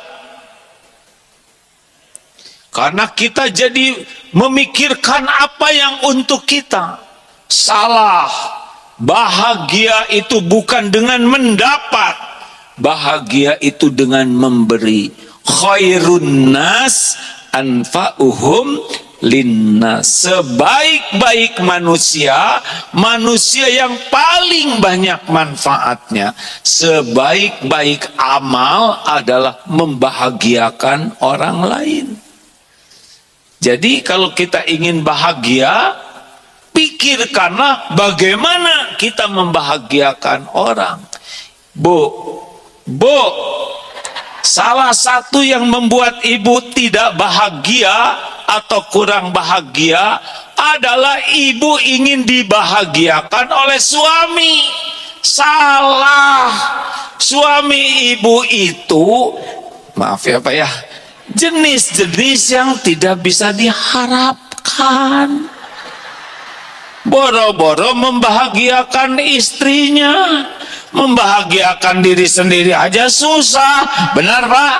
Karena kita jadi memikirkan apa yang untuk kita. Salah. Bahagia itu bukan dengan mendapat. Bahagia itu dengan memberi. Khairun nas anfa'uhum linnas. Sebaik-baik manusia, manusia yang paling banyak manfaatnya. Sebaik-baik amal adalah membahagiakan orang lain. Jadi kalau kita ingin bahagia, pikirkanlah bagaimana kita membahagiakan orang. Bu, salah satu yang membuat ibu tidak bahagia atau kurang bahagia adalah ibu ingin dibahagiakan oleh suami. Salah. Suami ibu itu, maaf ya Pak ya, jenis-jenis yang tidak bisa diharapkan. Boro-boro membahagiakan istrinya, membahagiakan diri sendiri aja susah. Benar Pak?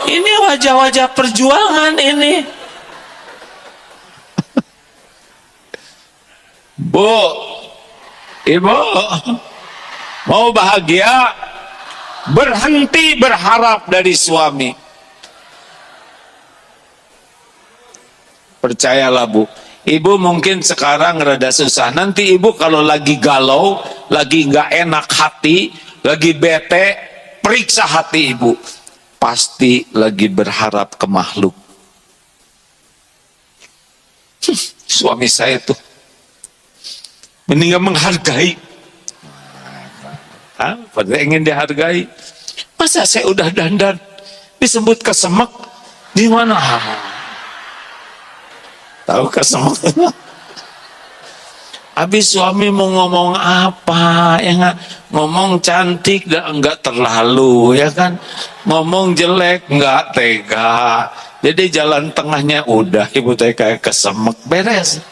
Ini wajah-wajah perjuangan ini. Bu, ibu mau bahagia, berhenti berharap dari suami. Percayalah Bu, ibu mungkin sekarang rada susah. Nanti ibu kalau lagi galau, lagi nggak enak hati, lagi bete, periksa hati ibu. Pasti lagi berharap ke makhluk. Suami saya tuh mendingan menghargai. Pada ingin dihargai. Masa saya udah dandan disebut kesemek di mana? Tahu kesemek? Habis suami mau ngomong apa, ya nggak? Ngomong cantik dan enggak terlalu, ya kan? Ngomong jelek enggak tega. Jadi jalan tengahnya udah ibu teh kayak kesemek, beres.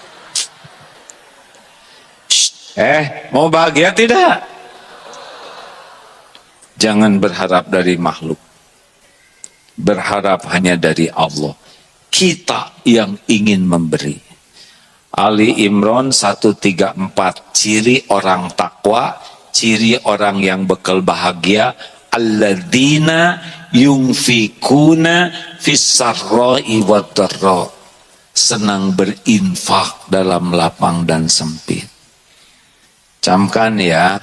Mau bahagia tidak? Jangan berharap dari makhluk. Berharap hanya dari Allah. Kita yang ingin memberi. Ali Imran 134, ciri orang takwa, ciri orang yang bekal bahagia, alladzina yunfikuna fis-sarra'i wad-dharra, senang berinfak dalam lapang dan sempit. Camkan ya,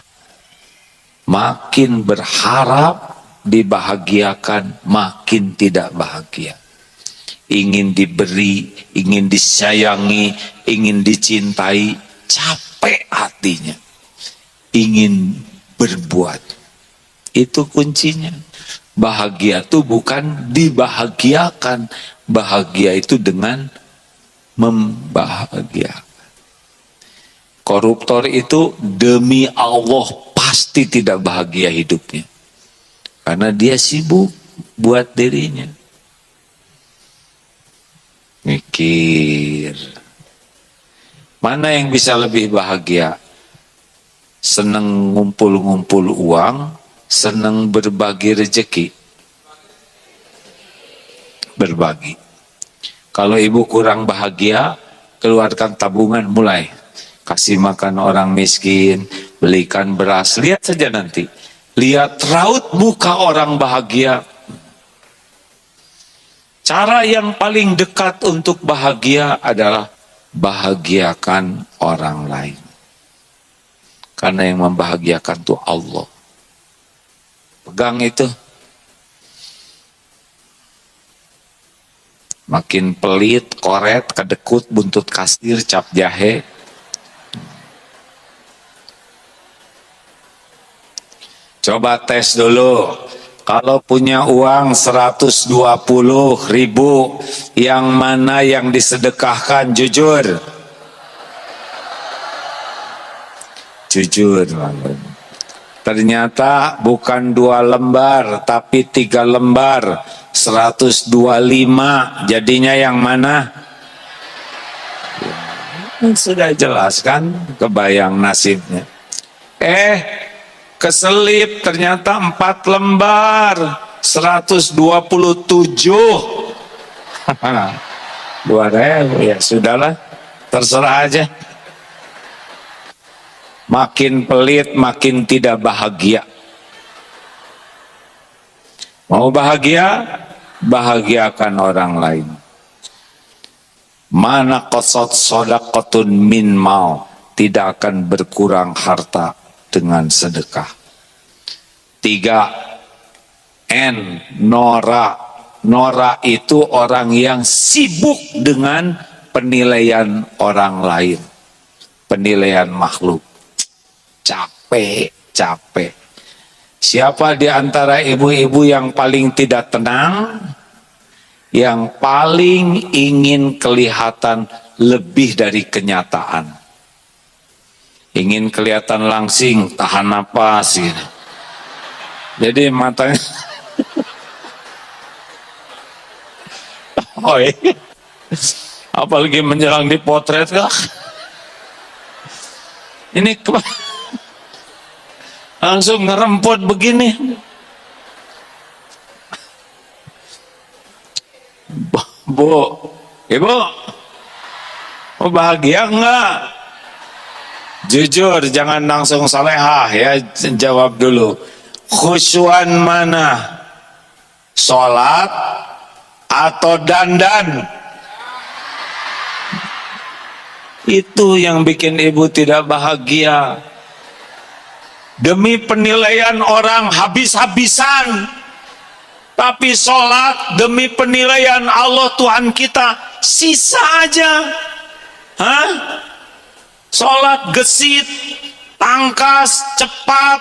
makin berharap dibahagiakan, makin tidak bahagia. Ingin diberi, ingin disayangi, ingin dicintai, capek hatinya. Ingin berbuat. Itu kuncinya. Bahagia itu bukan dibahagiakan. Bahagia itu dengan membahagiakan. Koruptor itu demi Allah pasti tidak bahagia hidupnya. Karena dia sibuk buat dirinya. Mikir. Mana yang bisa lebih bahagia? Senang ngumpul-ngumpul uang, senang berbagi rezeki. Berbagi. Kalau ibu kurang bahagia, keluarkan tabungan mulai. Kasih makan orang miskin, belikan beras. Lihat saja nanti. Lihat raut muka orang bahagia. Cara yang paling dekat untuk bahagia adalah bahagiakan orang lain. Karena yang membahagiakan itu Allah. Pegang itu. Makin pelit, koret, kedekut, buntut kasir, cap jahe. Coba tes dulu. Kalau punya uang 120.000, yang mana yang disedekahkan? Jujur. Jujur. Ternyata bukan 2 lembar, tapi 3 lembar. 125. Jadinya yang mana? Sudah jelas kan? Kebayang nasibnya. Keselip ternyata 4 lembar 127. 2.000, ya sudahlah, terserah aja. Makin pelit makin tidak bahagia. Mau bahagia, bahagiakan orang lain. Mana qasad shadaqatun min mal, tidak akan berkurang harta dengan sedekah. 3. Nora. Nora itu orang yang sibuk dengan penilaian orang lain, penilaian makhluk. Capek. Siapa di antara ibu-ibu yang paling tidak tenang? Yang paling ingin kelihatan lebih dari kenyataan. Ingin kelihatan langsing, tahan napas gitu. Jadi matanya apalagi menjelang dipotret kah? Ini langsung ngerempot begini. Bu, ibu, mau bahagia enggak? Jujur, jangan langsung salehah ya, jawab dulu. Khusyuan mana? Sholat atau dandan? Itu yang bikin ibu tidak bahagia. Demi penilaian orang habis-habisan. Tapi sholat demi penilaian Allah Tuhan kita sisa aja. Hah? Sholat gesit, tangkas, cepat.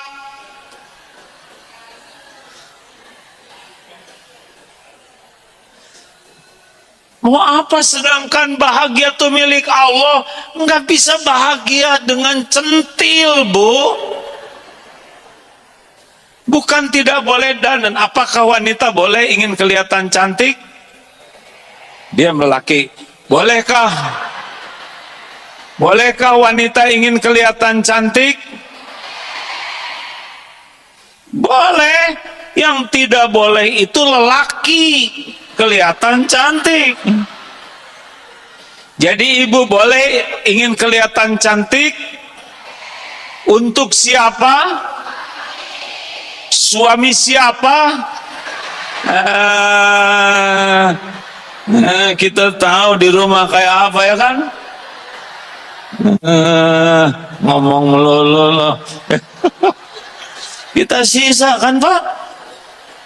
Mau apa sedangkan bahagia itu milik Allah? Nggak bisa bahagia dengan centil, Bu. Bukan tidak boleh dandan. Apakah wanita boleh ingin kelihatan cantik? Dia lelaki. Bolehkah? Bolehkah wanita ingin kelihatan cantik? Boleh. Yang tidak boleh itu lelaki kelihatan cantik. Jadi ibu boleh ingin kelihatan cantik untuk siapa? Suami siapa? Kita tahu di rumah kayak apa ya kan? Ngomong melulu loh. Kita sisa kan Pak?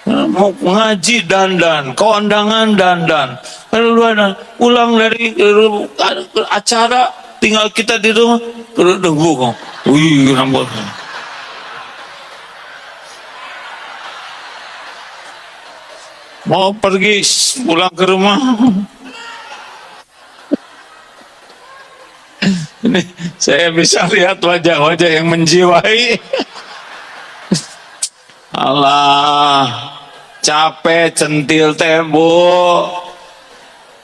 Mau ngaji dandan, kondangan dandan, pulang dari acara tinggal kita di rumah nunggu kok. Wih, rambut. Mau pergi pulang ke rumah. Ini saya bisa lihat wajah-wajah yang menjiwai. Allah, capek centil teh Bu,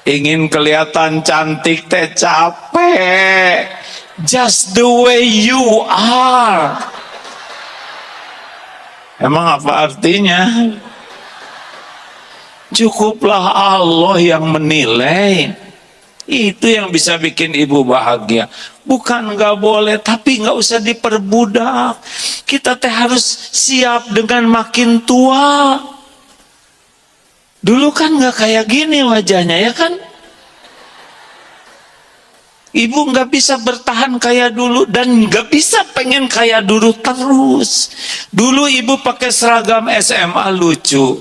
ingin kelihatan cantik teh capek. Just the way you are. Emang apa artinya? Cukuplah Allah yang menilai. Itu yang bisa bikin ibu bahagia. Bukan nggak boleh, tapi nggak usah diperbudak. Kita teh harus siap dengan makin tua. Dulu kan nggak kayak gini wajahnya ya kan? Ibu nggak bisa bertahan kayak dulu dan nggak bisa pengen kayak dulu terus. Dulu ibu pakai seragam SMA lucu.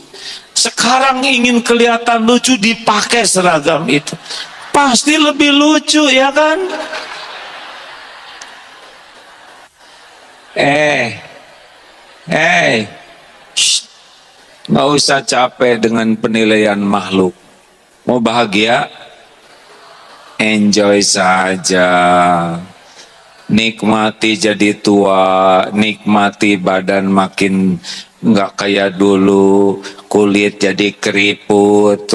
Sekarang ingin kelihatan lucu dipakai seragam itu. Pasti lebih lucu ya kan? Nggak usah capek dengan penilaian makhluk. Mau bahagia? Enjoy saja. Nikmati jadi tua, nikmati badan makin nggak kayak dulu, kulit jadi keriput,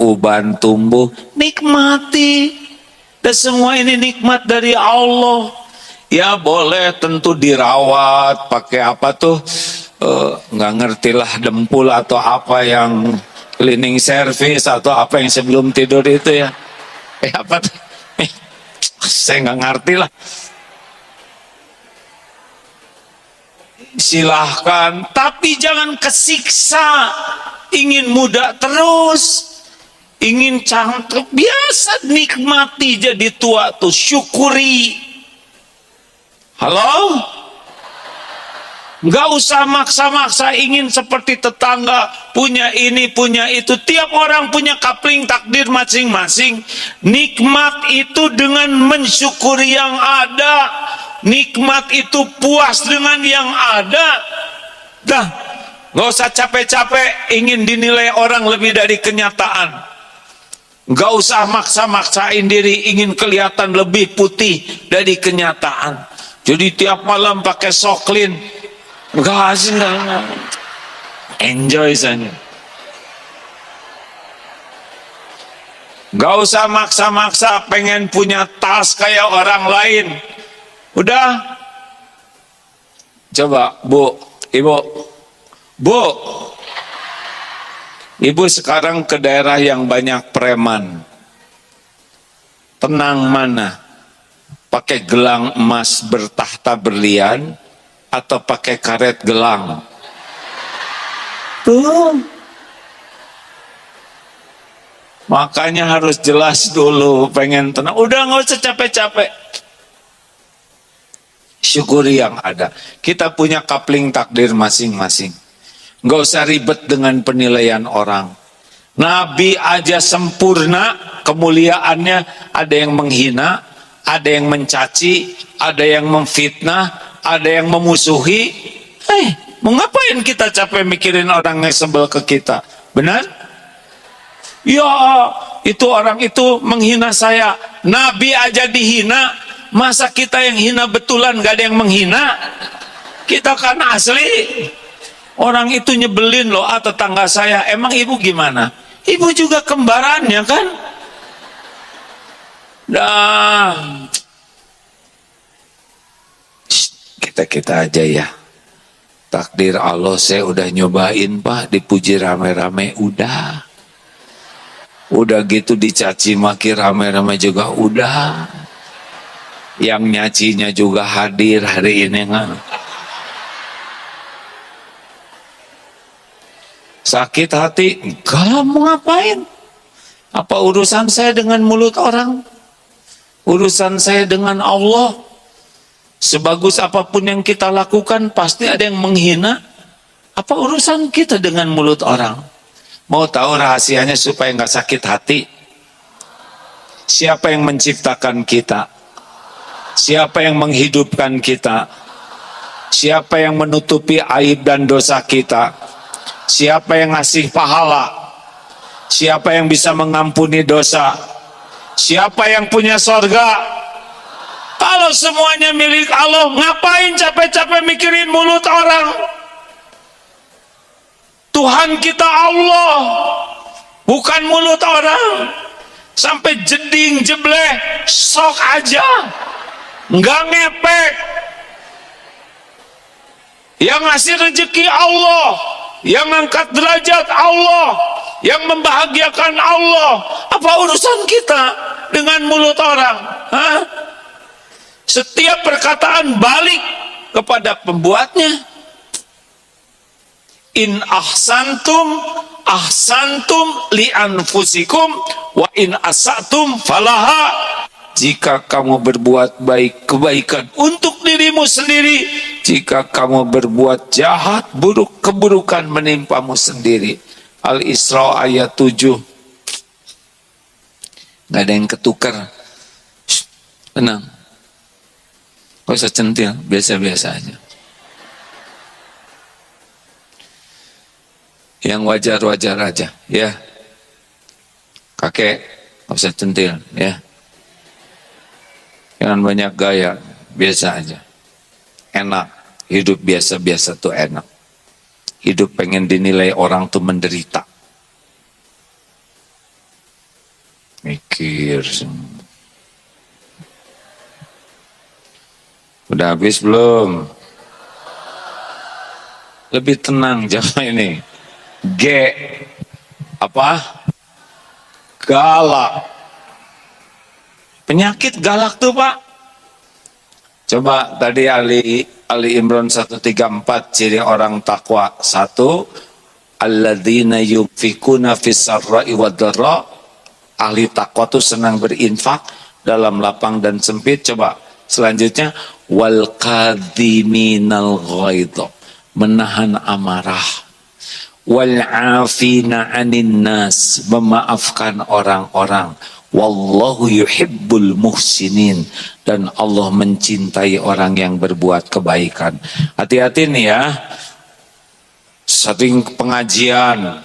uban tumbuh, nikmati. Dan semua ini nikmat dari Allah. Ya boleh tentu dirawat, pakai apa tuh, nggak ngerti lah, dempul atau apa yang cleaning service atau apa yang sebelum tidur itu ya. Apa tuh? Saya nggak ngerti lah. Silahkan, tapi jangan kesiksa. Ingin muda terus, ingin cantik, biasa nikmati jadi tua tuh, syukuri. Halo? Nggak usah maksa-maksa ingin seperti tetangga, punya ini, punya itu. Tiap orang punya kapling takdir masing-masing. Nikmat itu dengan mensyukuri yang ada. Nikmat itu puas dengan yang ada. Dah, nggak usah capek-capek ingin dinilai orang lebih dari kenyataan. Nggak usah maksa-maksain diri ingin kelihatan lebih putih dari kenyataan. Jadi tiap malam pakai soklin, nggak asing, nggak. Enjoy saja. Nggak usah maksa-maksa pengen punya tas kayak orang lain. Udah, coba Bu, Ibu sekarang ke daerah yang banyak preman. Tenang mana? Pakai gelang emas bertahta berlian atau pakai karet gelang? Tuh. Makanya harus jelas dulu, pengen tenang. Udah nggak usah capek-capek. Syukuri yang ada. Kita punya kapling takdir masing-masing. Nggak usah ribet dengan penilaian orang. Nabi aja sempurna, kemuliaannya ada yang menghina. ada yang mencaci, ada yang memfitnah, ada yang memusuhi. Mau ngapain kita capek mikirin orang yang sebel ke kita? Benar? Ya, itu orang itu menghina saya. Nabi aja dihina, masa kita yang hina betulan gak ada yang menghina? Kita kan asli. Orang itu nyebelin loh, tetangga saya. Emang ibu gimana? Ibu juga kembarannya kan? Nah, kita aja ya. Takdir Allah, saya udah nyobain Pak, dipuji rame-rame, udah gitu dicaci maki rame-rame juga udah. Yang nyacinya juga hadir hari ini kan. Sakit hati, enggak, mau ngapain? Apa urusan saya dengan mulut orang? Urusan saya dengan Allah. Sebagus apapun yang kita lakukan, pasti ada yang menghina. Apa urusan kita dengan mulut orang? Mau tahu rahasianya supaya nggak sakit hati? Siapa yang menciptakan kita? Siapa yang menghidupkan kita? Siapa yang menutupi aib dan dosa kita? Siapa yang ngasih pahala? Siapa yang bisa mengampuni dosa? Siapa yang punya sorga? Kalau semuanya milik Allah, ngapain capek-capek mikirin mulut orang? Tuhan kita Allah, bukan mulut orang. Sampai jeding jebleh, sok aja, nggak ngepek. Yang ngasih rezeki Allah, yang angkat derajat Allah, yang membahagiakan Allah. Apa urusan kita dengan mulut orang? Hah? Setiap perkataan balik kepada pembuatnya. In ahsantum li anfusikum wa in asatum falaha. Jika kamu berbuat baik, kebaikan untuk dirimu sendiri. Jika kamu berbuat jahat, buruk, keburukan menimpamu sendiri. Al-Isra ayat 7. Gak ada yang ketukar. Tenang. Gak usah centil, biasa-biasa aja. Yang wajar-wajar aja, ya. Kakek, gak usah centil, ya. Jangan banyak gaya, biasa aja. Enak, hidup biasa-biasa tuh enak. Hidup pengen dinilai orang tuh menderita. Mikir semua. Udah habis belum? Lebih tenang jawab ini. G apa? Galak. Penyakit galak tuh Pak. Coba tadi Ali Imran 134 ciri orang takwa. 1, alladzina yunfikuna fis sarra'i wad dharra. Ahli takwa tuh senang berinfak dalam lapang dan sempit. Coba selanjutnya, wal kadhiminal ghaidha, menahan amarah, wal afina 'anin nas, memaafkan orang-orang, wallahu yuhibbul muhsinin, dan Allah mencintai orang yang berbuat kebaikan. Hati-hati nih ya, sering pengajian,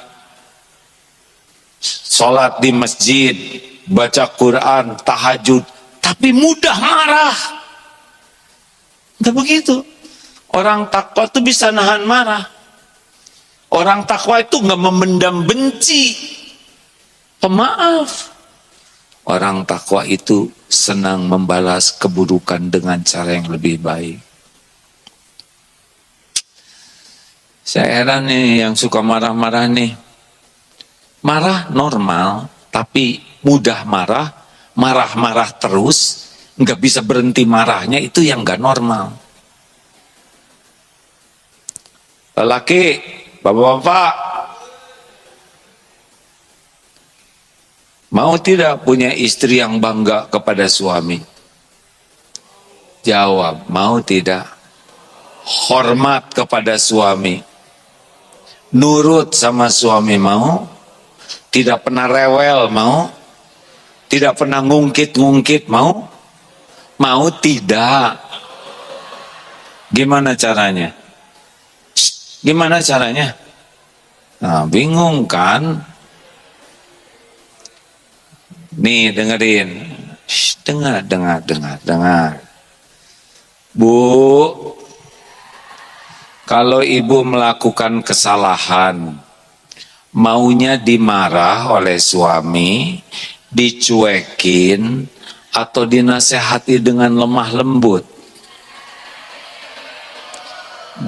sholat di masjid, baca Quran, tahajud, tapi mudah marah. Enggak begitu. Orang takwa itu bisa nahan marah. Orang takwa itu enggak memendam benci, pemaaf. Orang takwa itu senang membalas keburukan dengan cara yang lebih baik. Saya heran nih yang suka marah-marah nih. Marah normal, tapi mudah marah, marah-marah terus, nggak bisa berhenti marahnya, itu yang nggak normal. Lelaki, bapak-bapak, mau tidak punya istri yang bangga kepada suami? Jawab, mau tidak? Hormat kepada suami, nurut sama suami, mau? Tidak pernah rewel, mau? Tidak pernah ngungkit-ngungkit, mau? mau tidak? Gimana caranya? Gimana caranya? Nah, bingung kan? Nih dengerin. Dengar. Bu, kalau ibu melakukan kesalahan, maunya dimarah oleh suami, dicuekin, atau dinasehati dengan lemah lembut?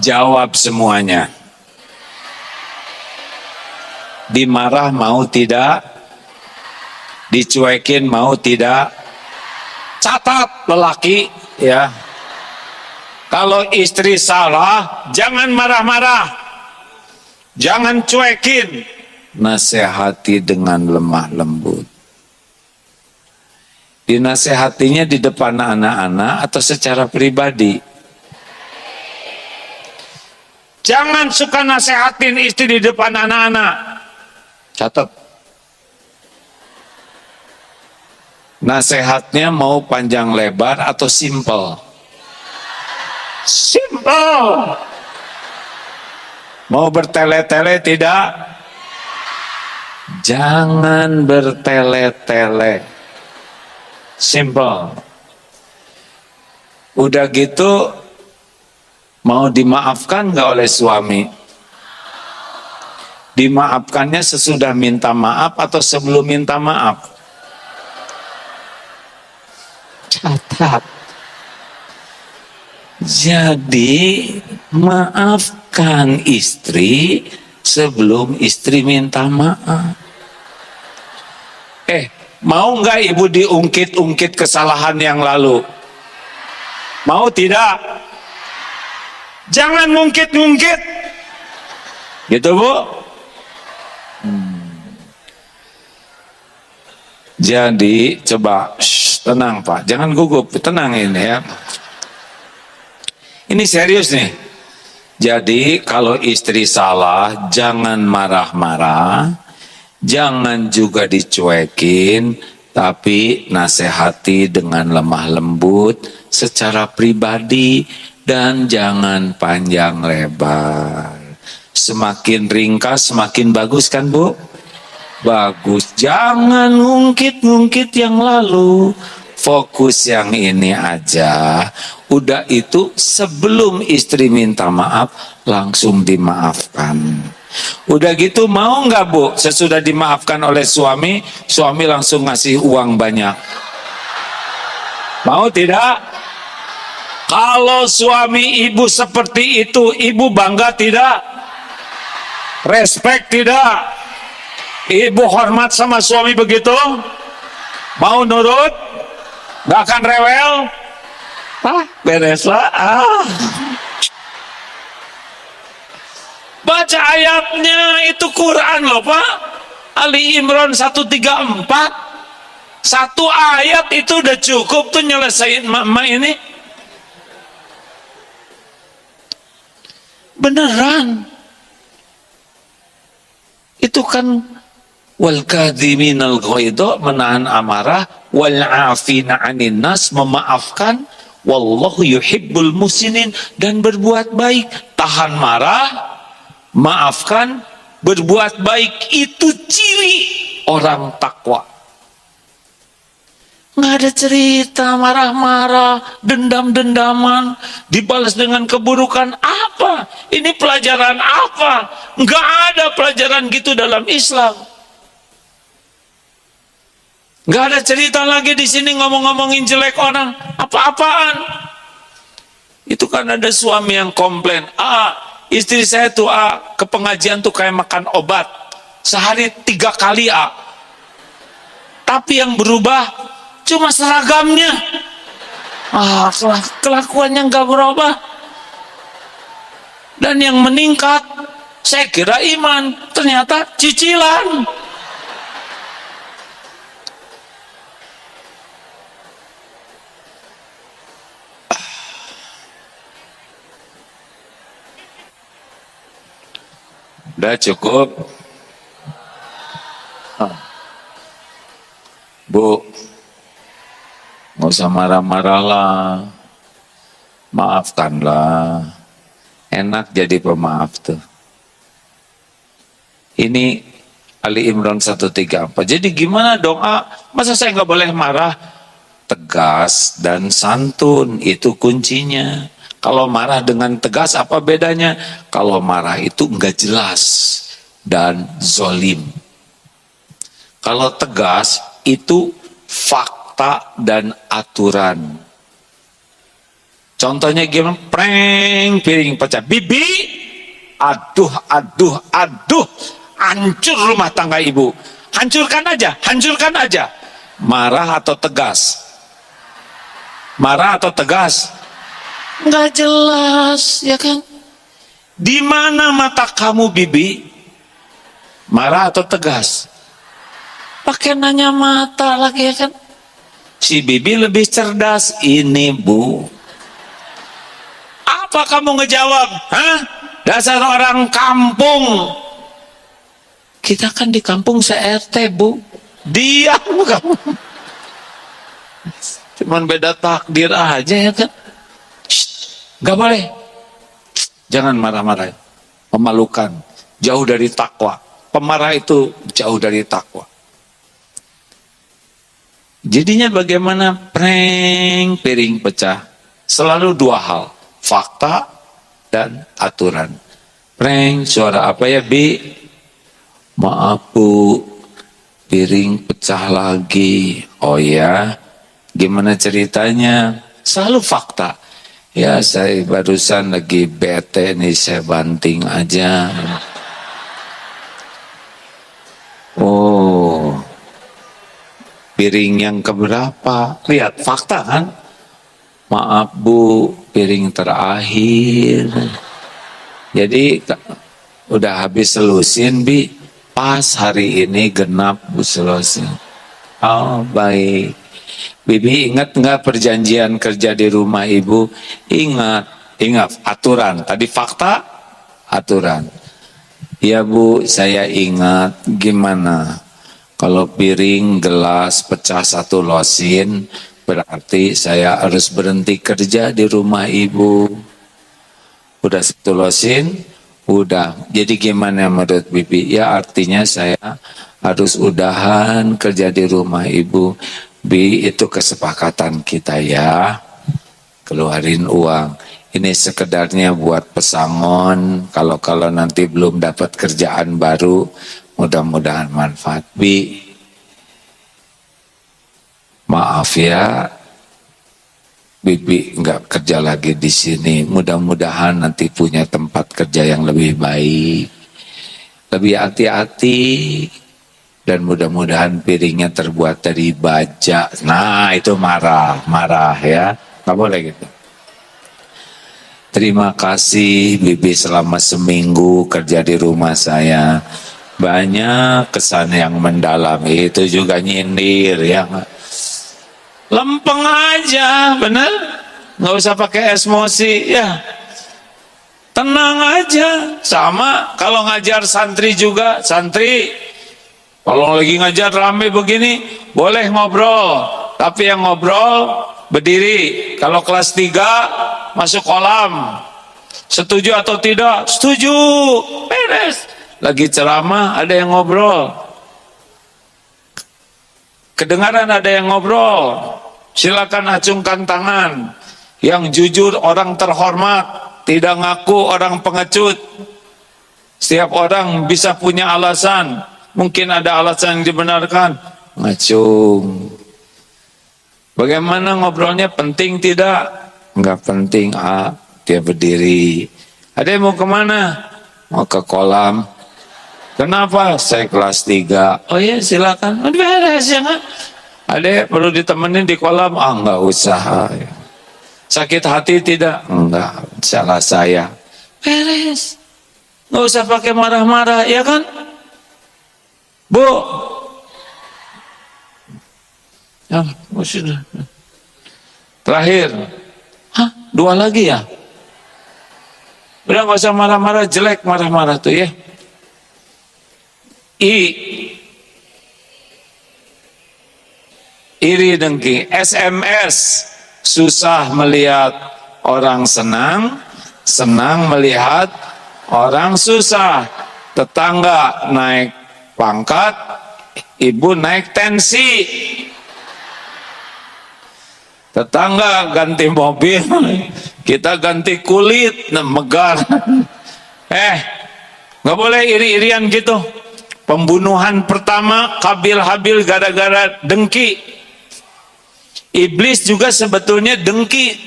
Jawab semuanya. Dimarah mau tidak? Dicuekin mau tidak? Catat lelaki ya. Kalau istri salah, jangan marah-marah. Jangan cuekin. Nasihati dengan lemah lembut. Dinasehatinya di depan anak-anak atau secara pribadi? Jangan suka nasehatin istri di depan anak-anak. Catat. Nasehatnya mau panjang lebar atau simple? Simple. Mau bertele-tele tidak? Jangan bertele-tele. Simple. Udah gitu, mau dimaafkan nggak oleh suami? Dimaafkannya sesudah minta maaf atau sebelum minta maaf? Catat. Jadi maafkan istri sebelum istri minta maaf. Mau nggak ibu diungkit-ungkit kesalahan yang lalu? Mau tidak? Jangan ngungkit-ngungkit. Gitu Bu? Jadi coba tenang Pak, jangan gugup, tenang ini ya. Ini serius nih. Jadi kalau istri salah jangan marah-marah, jangan juga dicuekin, tapi nasihati dengan lemah lembut secara pribadi dan jangan panjang lebar. Semakin ringkas semakin bagus kan Bu? Bagus. Jangan ngungkit-ngungkit yang lalu. Fokus yang ini aja. Udah itu sebelum istri minta maaf langsung dimaafkan. Udah gitu mau nggak Bu? Sesudah dimaafkan oleh suami, suami langsung ngasih uang banyak. Mau tidak? Kalau suami ibu seperti itu, ibu bangga tidak? Respect tidak? Ibu hormat sama suami begitu? Mau nurut? Gak akan rewel? Bereslah. Baca ayatnya, itu Quran loh Pak. Ali Imran 134. Satu ayat itu udah cukup tuh nyelesain mama ini. Beneran. Itu kan wal kadhiminal ghaidha, menahan amarah, wal 'afina 'anil nas, memaafkan, wallahu yuhibbul muhsinin, dan berbuat baik. Tahan marah, maafkan, berbuat baik, itu ciri orang takwa. Nggak ada cerita marah-marah, dendam-dendaman, dibalas dengan keburukan. Apa? Ini pelajaran apa? Nggak ada pelajaran gitu dalam Islam. Nggak ada cerita lagi di sini ngomong-ngomongin jelek orang. Apa-apaan? Itu kan ada suami yang komplain. Istri saya tuh ke pengajian tuh kayak makan obat. Sehari 3 kali Tapi yang berubah cuma seragamnya. Kelakuannya nggak berubah. Dan yang meningkat, saya kira iman, ternyata cicilan. Udah cukup. Bu, Nggak usah marah-marah lah. Maafkanlah. Enak jadi pemaaf tuh. Ini Ali Imran 134. Jadi gimana doa? Masa saya nggak boleh marah? Tegas dan santun, itu kuncinya. Kalau marah dengan tegas apa bedanya? Kalau marah itu nggak jelas dan zolim. Kalau tegas itu fakta dan aturan. Contohnya gimana? Preng, piring pecah. Bibi, aduh, aduh, aduh. Hancur rumah tangga ibu. Hancurkan aja, hancurkan aja. Marah atau tegas? Marah atau tegas? Nggak jelas, ya kan? Di mana mata kamu, Bibi? Marah atau tegas? Pakai nanya mata lagi, ya kan? Si Bibi lebih cerdas. Ini, Bu. Apa kamu ngejawab? Hah? Dasar orang kampung. Kita kan di kampung se-RT, Bu. Diam kamu. Cuman beda takdir aja, ya kan? Gak boleh. Jangan marah-marah. Memalukan. Jauh dari takwa. Pemarah itu jauh dari takwa. Jadinya bagaimana? Preng, piring pecah. Selalu dua hal. Fakta dan aturan. Preng, suara apa ya, Bi? Maaf, Bu. Piring pecah lagi. Oh ya? Gimana ceritanya? Selalu fakta. Ya, saya barusan lagi bete nih, saya banting aja. Oh, piring yang keberapa? Lihat fakta kan? Maaf, Bu, piring terakhir. Jadi udah habis selusin, Bi. Pas hari ini genap, Bu, selusin. Oh, baik. Bibi ingat nggak perjanjian kerja di rumah ibu? Ingat aturan. Tadi fakta, aturan. Ya, Bu, saya ingat. Gimana? Kalau piring, gelas pecah satu losin, berarti saya harus berhenti kerja di rumah ibu. Udah satu losin, udah. Jadi gimana menurut Bibi? Ya artinya saya harus udahan kerja di rumah ibu. Bi, itu kesepakatan kita ya. Keluarin uang. Ini sekedarnya buat pesangon. Kalau nanti belum dapat kerjaan baru, mudah-mudahan manfaat. Bi, maaf ya, Bibi nggak kerja lagi di sini. Mudah-mudahan nanti punya tempat kerja yang lebih baik. Lebih hati-hati. Dan mudah-mudahan piringnya terbuat dari baja. Nah, itu marah ya. Nggak boleh gitu. Terima kasih Bibi selama seminggu kerja di rumah saya. Banyak kesan yang mendalam. Itu juga nyindir ya. Lempeng aja, bener? Nggak usah pakai emosi ya. Tenang aja. Sama kalau ngajar santri juga, santri. Kalau lagi ngajar rame begini, boleh ngobrol. Tapi yang ngobrol berdiri. Kalau kelas 3 masuk kolam. Setuju atau tidak? Setuju. Beres. Lagi ceramah ada yang ngobrol. Kedengaran ada yang ngobrol. Silakan acungkan tangan. Yang jujur orang terhormat, tidak ngaku orang pengecut. Setiap orang bisa punya alasan. Mungkin ada alasan yang dibenarkan. Ngacung. Bagaimana ngobrolnya? Penting tidak? Enggak penting. Dia berdiri. Ada yang mau kemana? Mau ke kolam. Kenapa? Saya kelas 3. Oh iya, silakan. Beres ya kan? Ada perlu ditemenin di kolam? Enggak usah. Sakit hati tidak? Enggak. Salah saya. Beres. Enggak usah pakai marah-marah, ya kan? Bu, ya, sudah. Terakhir, 2 lagi ya? Udah nggak usah marah-marah, jelek marah-marah tuh ya. iri dengki. SMS, susah melihat orang senang, senang melihat orang susah. Tetangga naik pangkat, ibu naik tensi. Tetangga ganti mobil, kita ganti kulit, megar. Nggak boleh iri-irian gitu. Pembunuhan pertama Kabil Habil gara-gara dengki. Iblis juga sebetulnya dengki.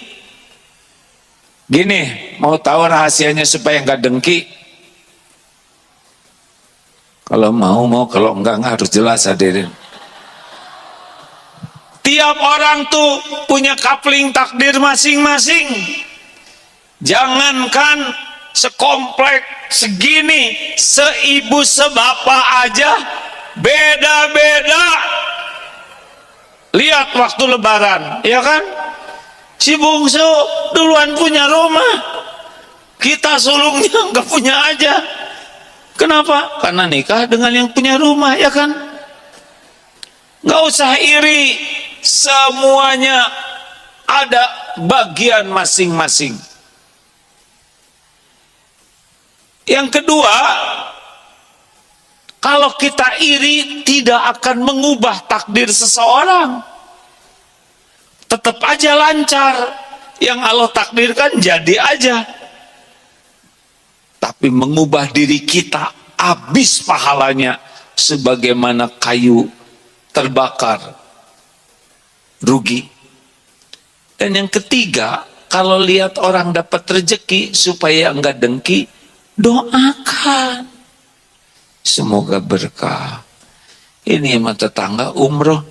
Gini, mau tahu rahasianya supaya nggak dengki? Kalau mau, kalau enggak harus jelas hadirin. Tiap orang tuh punya kapling takdir masing-masing. Jangankan sekomplek segini, seibu sebapak aja beda-beda. Lihat waktu lebaran, ya kan? Si bungsu duluan punya rumah, kita sulungnya nggak punya aja. Kenapa? Karena nikah dengan yang punya rumah, ya kan? Nggak usah iri, semuanya ada bagian masing-masing. Yang kedua, kalau kita iri tidak akan mengubah takdir seseorang. Tetap aja lancar. Yang Allah takdirkan jadi aja. Tapi mengubah diri kita habis pahalanya sebagaimana kayu terbakar. Rugi. Dan yang ketiga, kalau lihat orang dapat rezeki supaya enggak dengki, doakan. Semoga berkah. Ini sama tetangga umroh.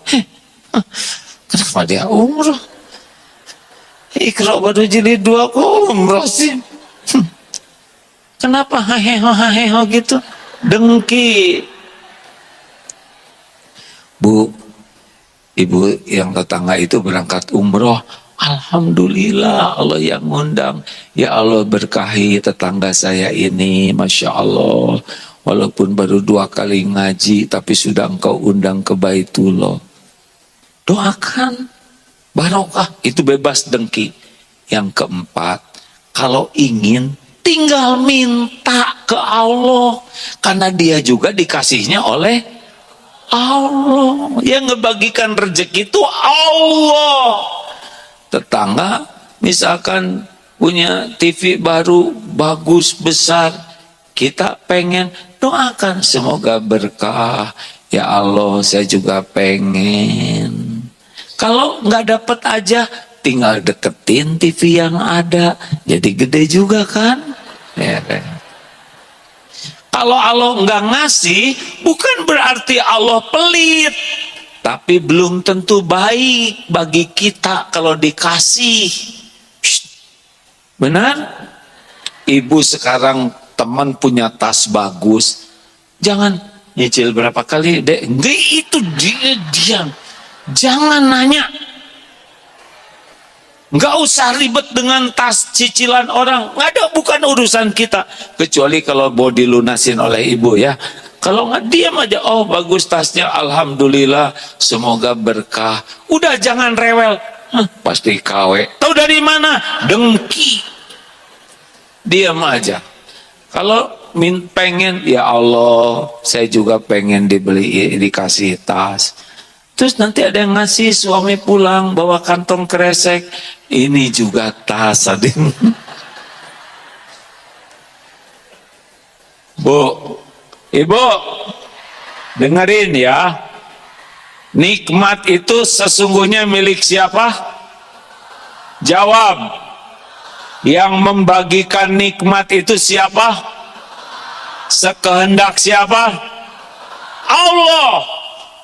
Kenapa dia umroh? Iqra baru jilid 2 kok umroh sih? Kenapa haheho gitu? Dengki. Bu, ibu yang tetangga itu berangkat umroh. Alhamdulillah Allah yang ngundang. Ya Allah berkahi tetangga saya ini, Masya Allah. Walaupun baru 2 kali ngaji, tapi sudah engkau undang ke Baitullah. Doakan barokah, itu bebas dengki. Yang keempat, kalau ingin tinggal minta ke Allah, karena dia juga dikasihnya oleh Allah. Yang ngebagikan rezeki itu Allah. Tetangga misalkan punya TV baru bagus besar, kita pengen, doakan semoga berkah. Ya Allah, saya juga pengen. Kalau nggak dapat aja, tinggal deketin TV yang ada, jadi gede juga kan? Ya, kan? Kalau Allah nggak ngasih, bukan berarti Allah pelit, tapi belum tentu baik bagi kita kalau dikasih. Benar? Ibu sekarang teman punya tas bagus, jangan nyicil berapa kali, dek. Enggak, itu dia diam. Jangan nanya. Nggak usah ribet dengan tas cicilan orang. Nggak ada, bukan urusan kita. Kecuali kalau mau dilunasin oleh ibu ya. Kalau nggak, diam aja. Oh bagus tasnya, alhamdulillah, semoga berkah. Udah, jangan rewel. Pasti KW. Tahu dari mana? Dengki. Diam aja. Kalau pengen, ya Allah, saya juga pengen dikasih tas. Terus nanti ada yang ngasih, suami pulang bawa kantong kresek, ini juga tas, adin. Bu, ibu, dengerin ya. Nikmat itu sesungguhnya milik siapa? Jawab. Yang membagikan nikmat itu siapa? Sekehendak siapa? Allah.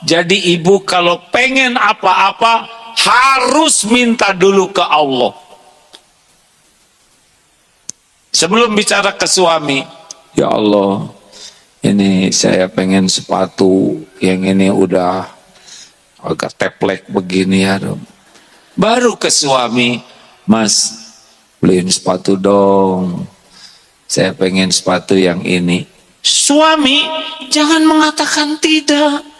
Jadi ibu kalau pengen apa-apa harus minta dulu ke Allah. Sebelum bicara ke suami, ya Allah, ini saya pengen sepatu yang ini udah agak teplek begini ya. Baru ke suami, Mas, beliin sepatu dong. Saya pengen sepatu yang ini. Suami jangan mengatakan tidak.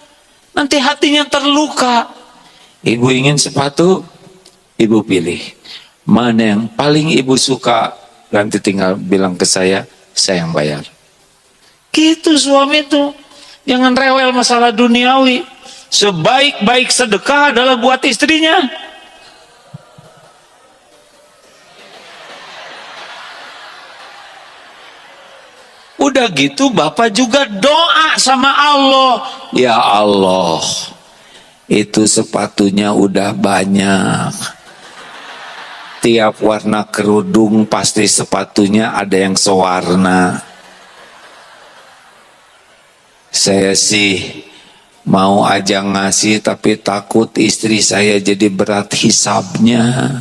Nanti hatinya terluka. Ibu ingin sepatu, ibu pilih. Mana yang paling ibu suka, nanti tinggal bilang ke saya yang bayar. Gitu suami tuh. Jangan rewel masalah duniawi. Sebaik-baik sedekah adalah buat istrinya. Udah gitu bapak juga doa sama Allah. Ya Allah, itu sepatunya udah banyak. Tiap warna kerudung pasti sepatunya ada yang sewarna. Saya sih mau aja ngasih, tapi takut istri saya jadi berat hisabnya.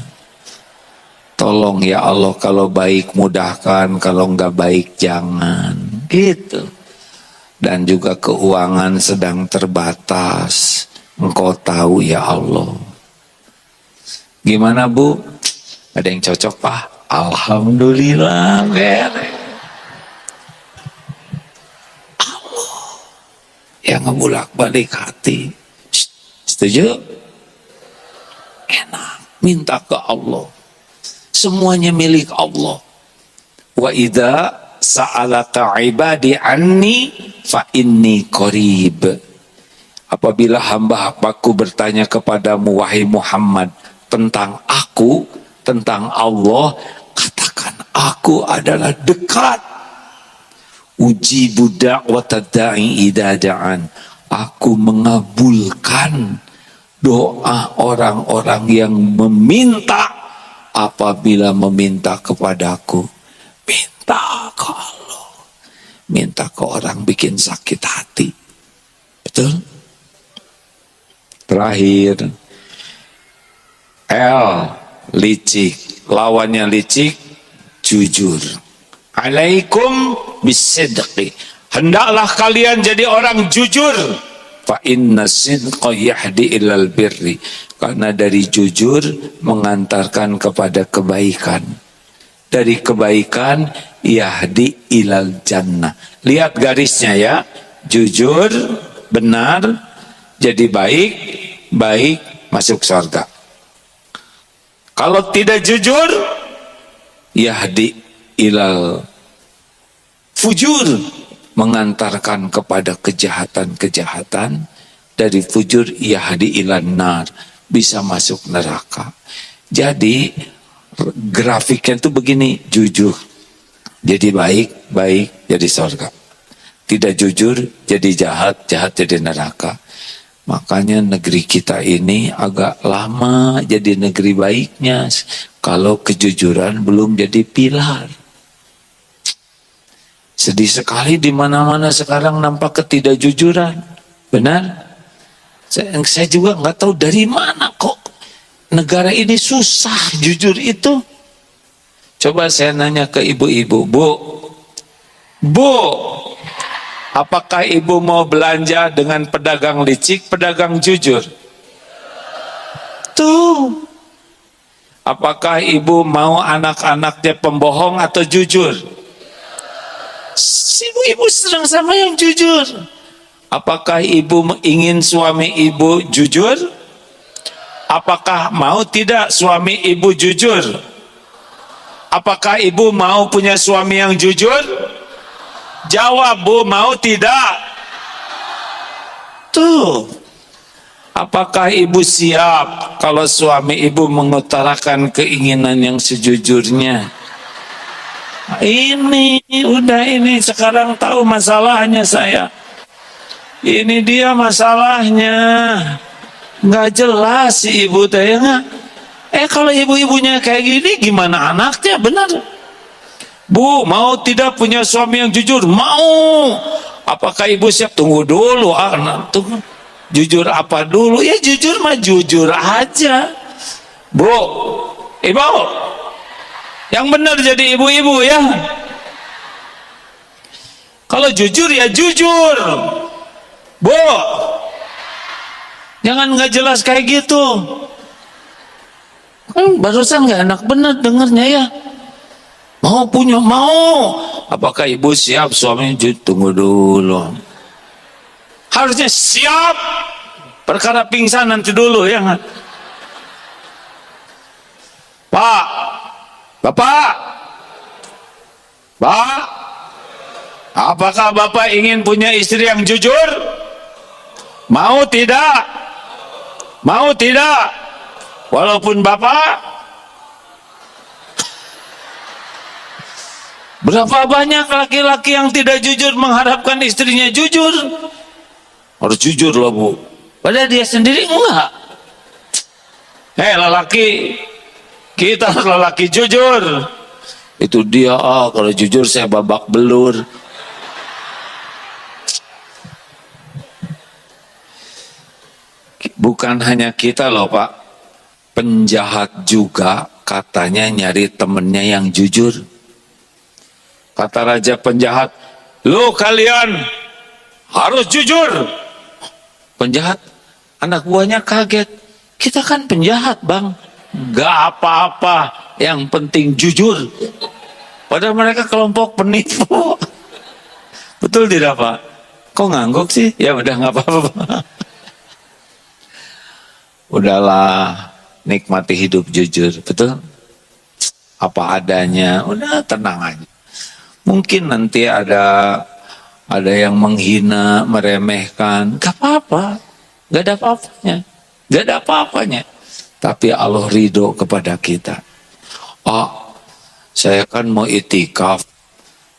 Tolong ya Allah, kalau baik mudahkan, kalau enggak baik jangan. Gitu. Dan juga keuangan sedang terbatas. Engkau tahu ya Allah. Gimana Bu? Ada yang cocok Pak? Alhamdulillah beres. Yang ngebulak-balik hati. Setuju? Enak. Minta ke Allah. Semuanya milik Allah. Wa idza sa'alaka ibadi anni fa inni qarib. Apabila hamba-hambaku bertanya kepadamu wahai Muhammad tentang aku, tentang Allah, katakan aku adalah dekat. Ujibu da'watad da'i idza da'an. Aku mengabulkan doa orang-orang yang meminta apabila meminta kepadaku. Minta ke Allah, minta ke orang bikin sakit hati. Betul? Terakhir, L, licik. Lawannya licik, jujur. Alaikum bisidqi. Hendaklah kalian jadi orang jujur. Fa inna sidqa yahdi ilal birri. Karena dari jujur mengantarkan kepada kebaikan. Dari kebaikan yahdi ilal jannah. Lihat garisnya ya. Jujur, benar, jadi baik, baik masuk surga. Kalau tidak jujur, yahdi ilal fujur, mengantarkan kepada kejahatan-kejahatan. Dari fujur yahdi ilan nar, bisa masuk neraka. Jadi grafiknya itu begini, jujur jadi baik, baik jadi surga. Tidak jujur jadi jahat, jahat jadi neraka. Makanya negeri kita ini agak lama jadi negeri baiknya kalau kejujuran belum jadi pilar. Sedih sekali di mana-mana sekarang nampak ketidakjujuran. Benar? Saya juga nggak tahu dari mana kok negara ini susah jujur itu. Coba saya nanya ke ibu-ibu, Bu, apakah ibu mau belanja dengan pedagang licik, pedagang jujur? Tuh. Apakah ibu mau anak-anaknya pembohong atau jujur? Ibu-ibu senang sama yang jujur. Apakah ibu ingin suami ibu jujur? Apakah mau tidak suami ibu jujur? Apakah ibu mau punya suami yang jujur? Jawab Bu, mau tidak? Tuh. Apakah ibu siap kalau suami ibu mengutarakan keinginan yang sejujurnya? Ini sekarang tahu masalahnya saya. Ini dia masalahnya. Nggak jelas si ibu teh ya. Kalau ibu-ibunya kayak gini gimana anaknya? Benar. Bu, mau tidak punya suami yang jujur? Mau. Apakah ibu siap? Tunggu dulu anak. Tunggu. Jujur apa dulu? Ya jujur mah jujur aja. Bu, ibu. Yang benar jadi ibu-ibu ya. Kalau jujur ya jujur. Bu, jangan nggak jelas kayak gitu. Barusan nggak enak bener dengernya ya. Mau punya, mau. Apakah ibu siap suaminya? Tunggu dulu. Harusnya siap. Perkara pingsan nanti dulu ya nggak? Pak, Bapak, Pak, apakah Bapak ingin punya istri yang jujur? Mau tidak? Mau tidak? Walaupun Bapak berapa banyak laki-laki yang tidak jujur mengharapkan istrinya jujur? Harus jujur loh Bu. Padahal dia sendiri enggak. Lelaki, kita lelaki jujur. Itu dia, kalau jujur saya babak belur. Bukan hanya kita loh Pak, penjahat juga katanya nyari temennya yang jujur. Kata raja penjahat, "Lu kalian harus jujur." Penjahat, anak buahnya kaget. "Kita kan penjahat Bang." "Gak apa-apa, yang penting jujur." Padahal mereka kelompok penipu. Betul tidak Pak? Kok ngangguk sih? Ya udah gak apa-apa. Udahlah, nikmati hidup jujur, betul? Apa adanya, udah tenang aja. Mungkin nanti ada yang menghina, meremehkan, gak apa-apa, gak ada apa-apanya, gak ada apa-apanya. Tapi Allah ridho kepada kita. Saya kan mau itikaf,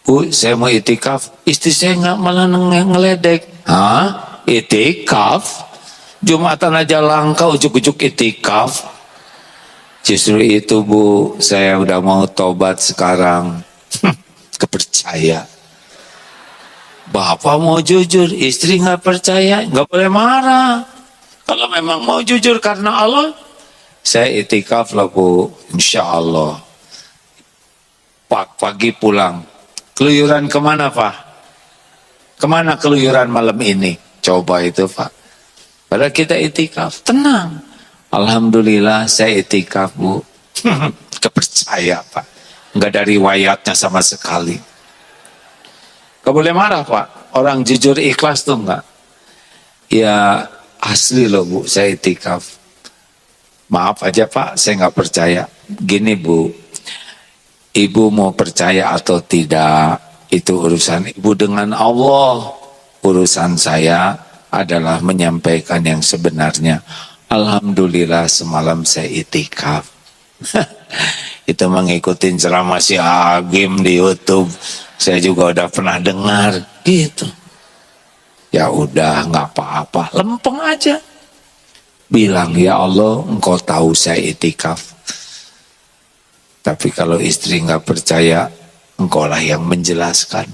Bu, saya mau itikaf, istri saya nggak malah ngeledek. Hah? Itikaf? Jumatan aja langka, ujuk-ujuk itikaf. Justru itu Bu, saya udah mau tobat sekarang. Kepercaya. Bapak mau jujur, istri nggak percaya, nggak boleh marah. Kalau memang mau jujur karena Allah, saya itikaf lah Bu, insya Allah. Pak, pagi pulang, keluyuran kemana Pak? Kemana keluyuran malam ini? Coba itu Pak. Padahal kita itikaf, tenang. Alhamdulillah saya itikaf Bu. Kepercaya Pak. Nggak ada riwayatnya sama sekali. Gak boleh marah Pak. Orang jujur ikhlas tuh enggak. Ya asli loh Bu, saya itikaf. Maaf aja Pak, saya nggak percaya. Gini Bu, Ibu mau percaya atau tidak, itu urusan Ibu dengan Allah. Urusan saya adalah menyampaikan yang sebenarnya. Alhamdulillah semalam saya itikaf. Itu mengikuti ceramah si Agim di YouTube. Saya juga udah pernah dengar gitu. Ya udah nggak apa-apa, lempeng aja. Bilang, "Ya Allah, Engkau tahu saya itikaf. Tapi kalau istri nggak percaya, Engkau lah yang menjelaskan."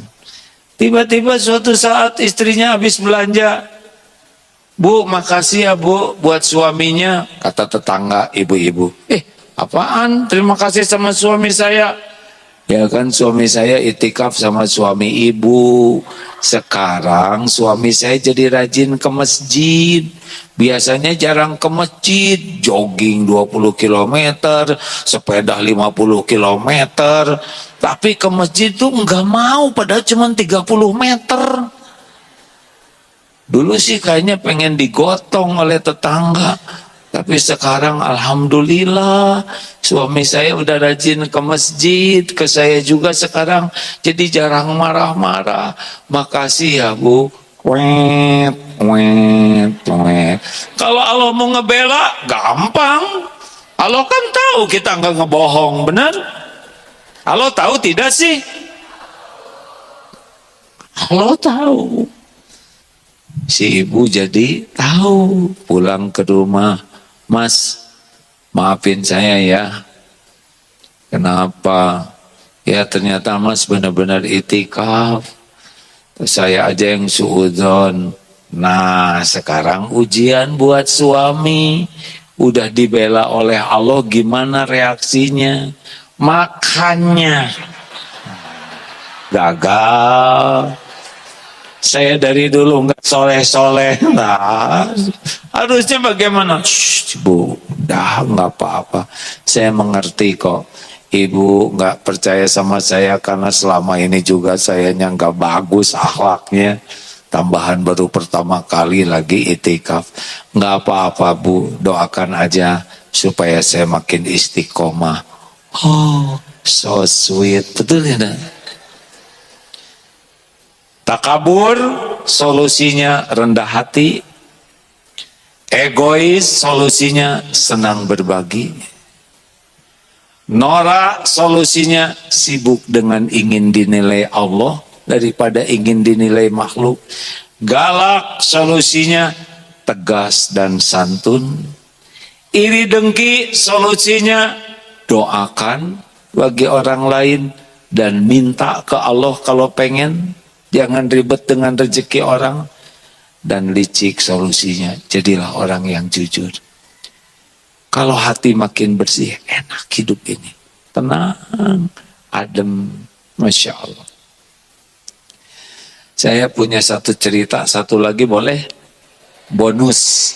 Tiba-tiba suatu saat istrinya habis belanja. "Bu, makasih ya Bu buat suaminya." Kata tetangga ibu-ibu. Apaan? Terima kasih sama suami saya. Ya kan suami saya itikaf sama suami ibu. Sekarang suami saya jadi rajin ke masjid. Biasanya jarang ke masjid. Jogging 20 km, sepeda 50 km. Tapi ke masjid tuh nggak mau, padahal cuma 30 meter. Dulu sih kayaknya pengen digotong oleh tetangga. Tapi sekarang alhamdulillah suami saya udah rajin ke masjid, ke saya juga sekarang jadi jarang marah-marah. Makasih ya Bu. Wet, wet, wet. Kalau Allah mau ngebela gampang. Allah kan tahu kita nggak ngebohong, benar? Allah tahu tidak sih? Allah tahu. Si ibu jadi tahu, pulang ke rumah, "Mas, maafin saya ya. Kenapa? Ya ternyata Mas benar-benar itikaf. Saya aja yang suudzon." Nah sekarang ujian buat suami. Udah dibela oleh Allah, gimana reaksinya? Makanya gagal. Saya dari dulu nggak soleh-soleh. Nah, harusnya bagaimana? Bu, dah nggak apa-apa. Saya mengerti kok. Ibu nggak percaya sama saya karena selama ini juga sayanya nggak bagus akhlaknya. tambahan baru pertama kali lagi itikaf. Nggak apa-apa Bu, doakan aja supaya saya makin istiqomah. Oh, so sweet, betul ya nak? Takabur solusinya rendah hati, egois solusinya senang berbagi, norak solusinya sibuk dengan ingin dinilai Allah daripada ingin dinilai makhluk, galak solusinya tegas dan santun, iri dengki solusinya doakan bagi orang lain dan minta ke Allah kalau pengen, jangan ribet dengan rezeki orang. Dan licik solusinya jadilah orang yang jujur. Kalau hati makin bersih, enak hidup ini, tenang, adem, Masya Allah. Saya punya satu cerita, satu lagi boleh? Bonus.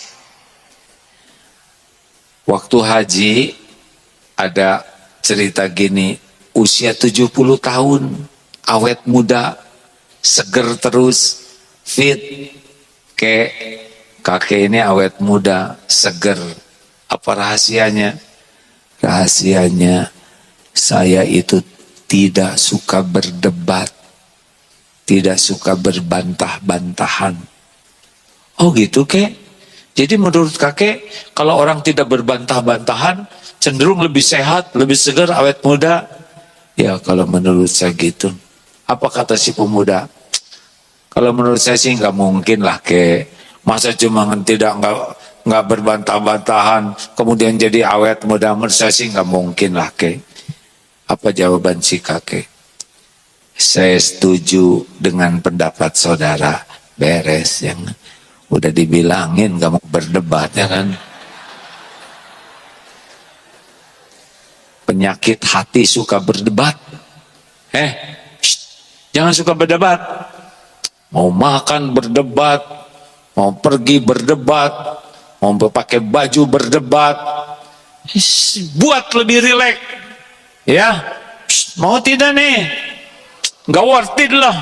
Waktu haji ada cerita gini, usia 70 tahun, awet muda, seger terus, fit. Kakek ini awet muda, seger. Apa rahasianya? Rahasianya, saya itu tidak suka berdebat, tidak suka berbantah-bantahan. Oh gitu kek. Jadi menurut kakek, kalau orang tidak berbantah-bantahan, cenderung lebih sehat, lebih segar, awet muda. Ya kalau menurut saya gitu. Apa kata si pemuda? Kalau menurut saya sih nggak mungkin lah kek. Masa cuma nggak berbantah-bantahan, kemudian jadi awet muda, menurut saya sih nggak mungkin lah kek. Apa jawaban si kakek? Saya setuju dengan pendapat saudara. Beres, yang udah dibilangin gak mau berdebat ya kan. Penyakit hati suka berdebat. Jangan suka berdebat. Mau makan berdebat, mau pergi berdebat, mau pakai baju berdebat. Buat lebih rileks. Ya, mau tidak nih? Gak worth it lah.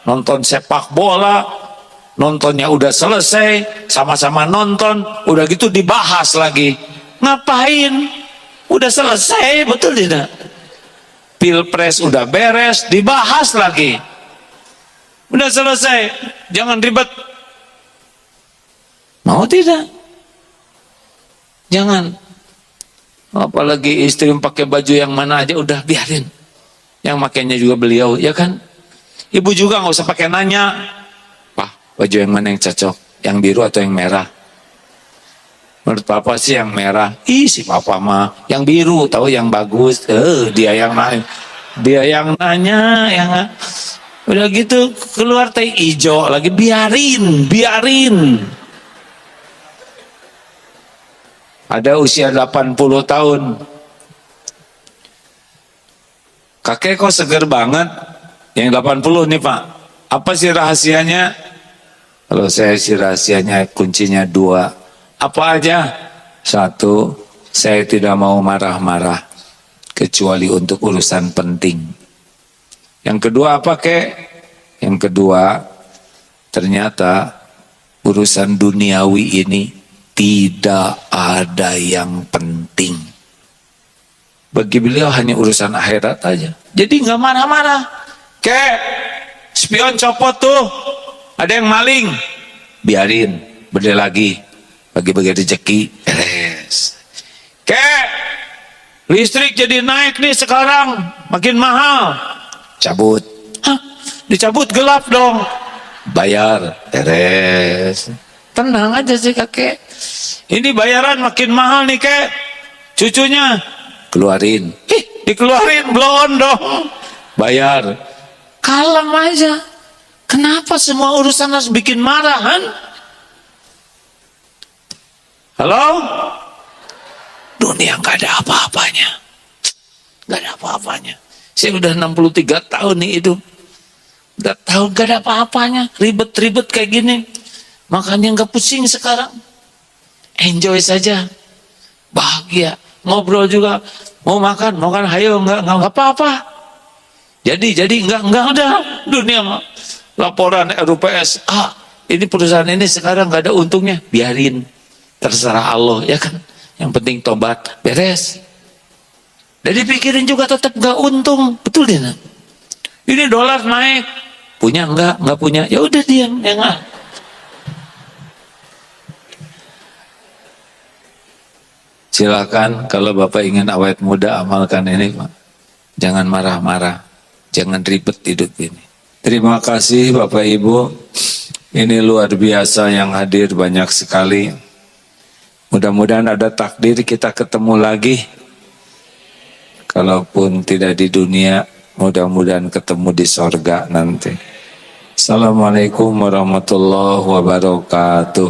Nonton sepak bola, nontonnya udah selesai, sama-sama nonton, udah gitu dibahas lagi. Ngapain? Udah selesai, betul tidak? Pilpres udah beres, dibahas lagi. Udah selesai, jangan ribet. Mau tidak? Jangan. Apalagi istri pakai baju yang mana aja, udah biarin. Yang makainya juga beliau, ya kan? Ibu juga nggak usah pakai nanya, Pak, baju yang mana yang cocok? Yang biru atau yang merah? Menurut Papa sih yang merah. Ih, si Papa mah yang biru, tahu yang bagus. Dia yang nanya. Dia yang nanya, yang udah gitu keluar teh hijau lagi, biarin. Ada usia 80 tahun. Kakek kok seger banget? Yang 80 nih Pak. Apa sih rahasianya? Kalau saya sih rahasianya kuncinya 2. Apa aja? 1, saya tidak mau marah-marah. Kecuali untuk urusan penting. Yang kedua apa kek? Yang kedua, ternyata urusan duniawi ini tidak ada yang penting. Bagi beliau hanya urusan akhirat aja. Jadi nggak marah-marah. Kek, spion copot tuh. Ada yang maling. Biarin, beli lagi. Bagi-bagi rezeki. Beres. Kek, listrik jadi naik nih sekarang. Makin mahal. Cabut. Hah? Dicabut gelap dong. Bayar. Beres. Tenang aja sih kakek. Ini bayaran makin mahal nih kek. Cucunya keluarin. Dikeluarin belum dong. Bayar. Kalem aja. Kenapa semua urusan harus bikin marahan? Halo? Dunia gak ada apa-apanya. Gak ada apa-apanya. Saya udah 63 tahun nih hidup. Udah tahu gak ada apa-apanya. Ribet-ribet kayak gini. Makanya gak pusing sekarang. Enjoy saja. Bahagia. Ngobrol juga. Mau makan, hayo, enggak apa-apa. Jadi enggak ada dunia. laporan RUPS, ini perusahaan ini sekarang nggak ada untungnya, biarin, terserah Allah, ya kan. Yang penting tobat, beres. Jadi pikirin juga tetap nggak untung, betul dia. Ini dolar naik, punya nggak punya, ya udah diam, ya nggak. Silakan kalau Bapak ingin awet muda, amalkan ini, Pak. Jangan marah-marah, jangan ribet hidup ini. Terima kasih Bapak Ibu. Ini luar biasa yang hadir banyak sekali. Mudah-mudahan ada takdir kita ketemu lagi. Kalaupun tidak di dunia, mudah-mudahan ketemu di sorga nanti. Assalamualaikum warahmatullahi wabarakatuh.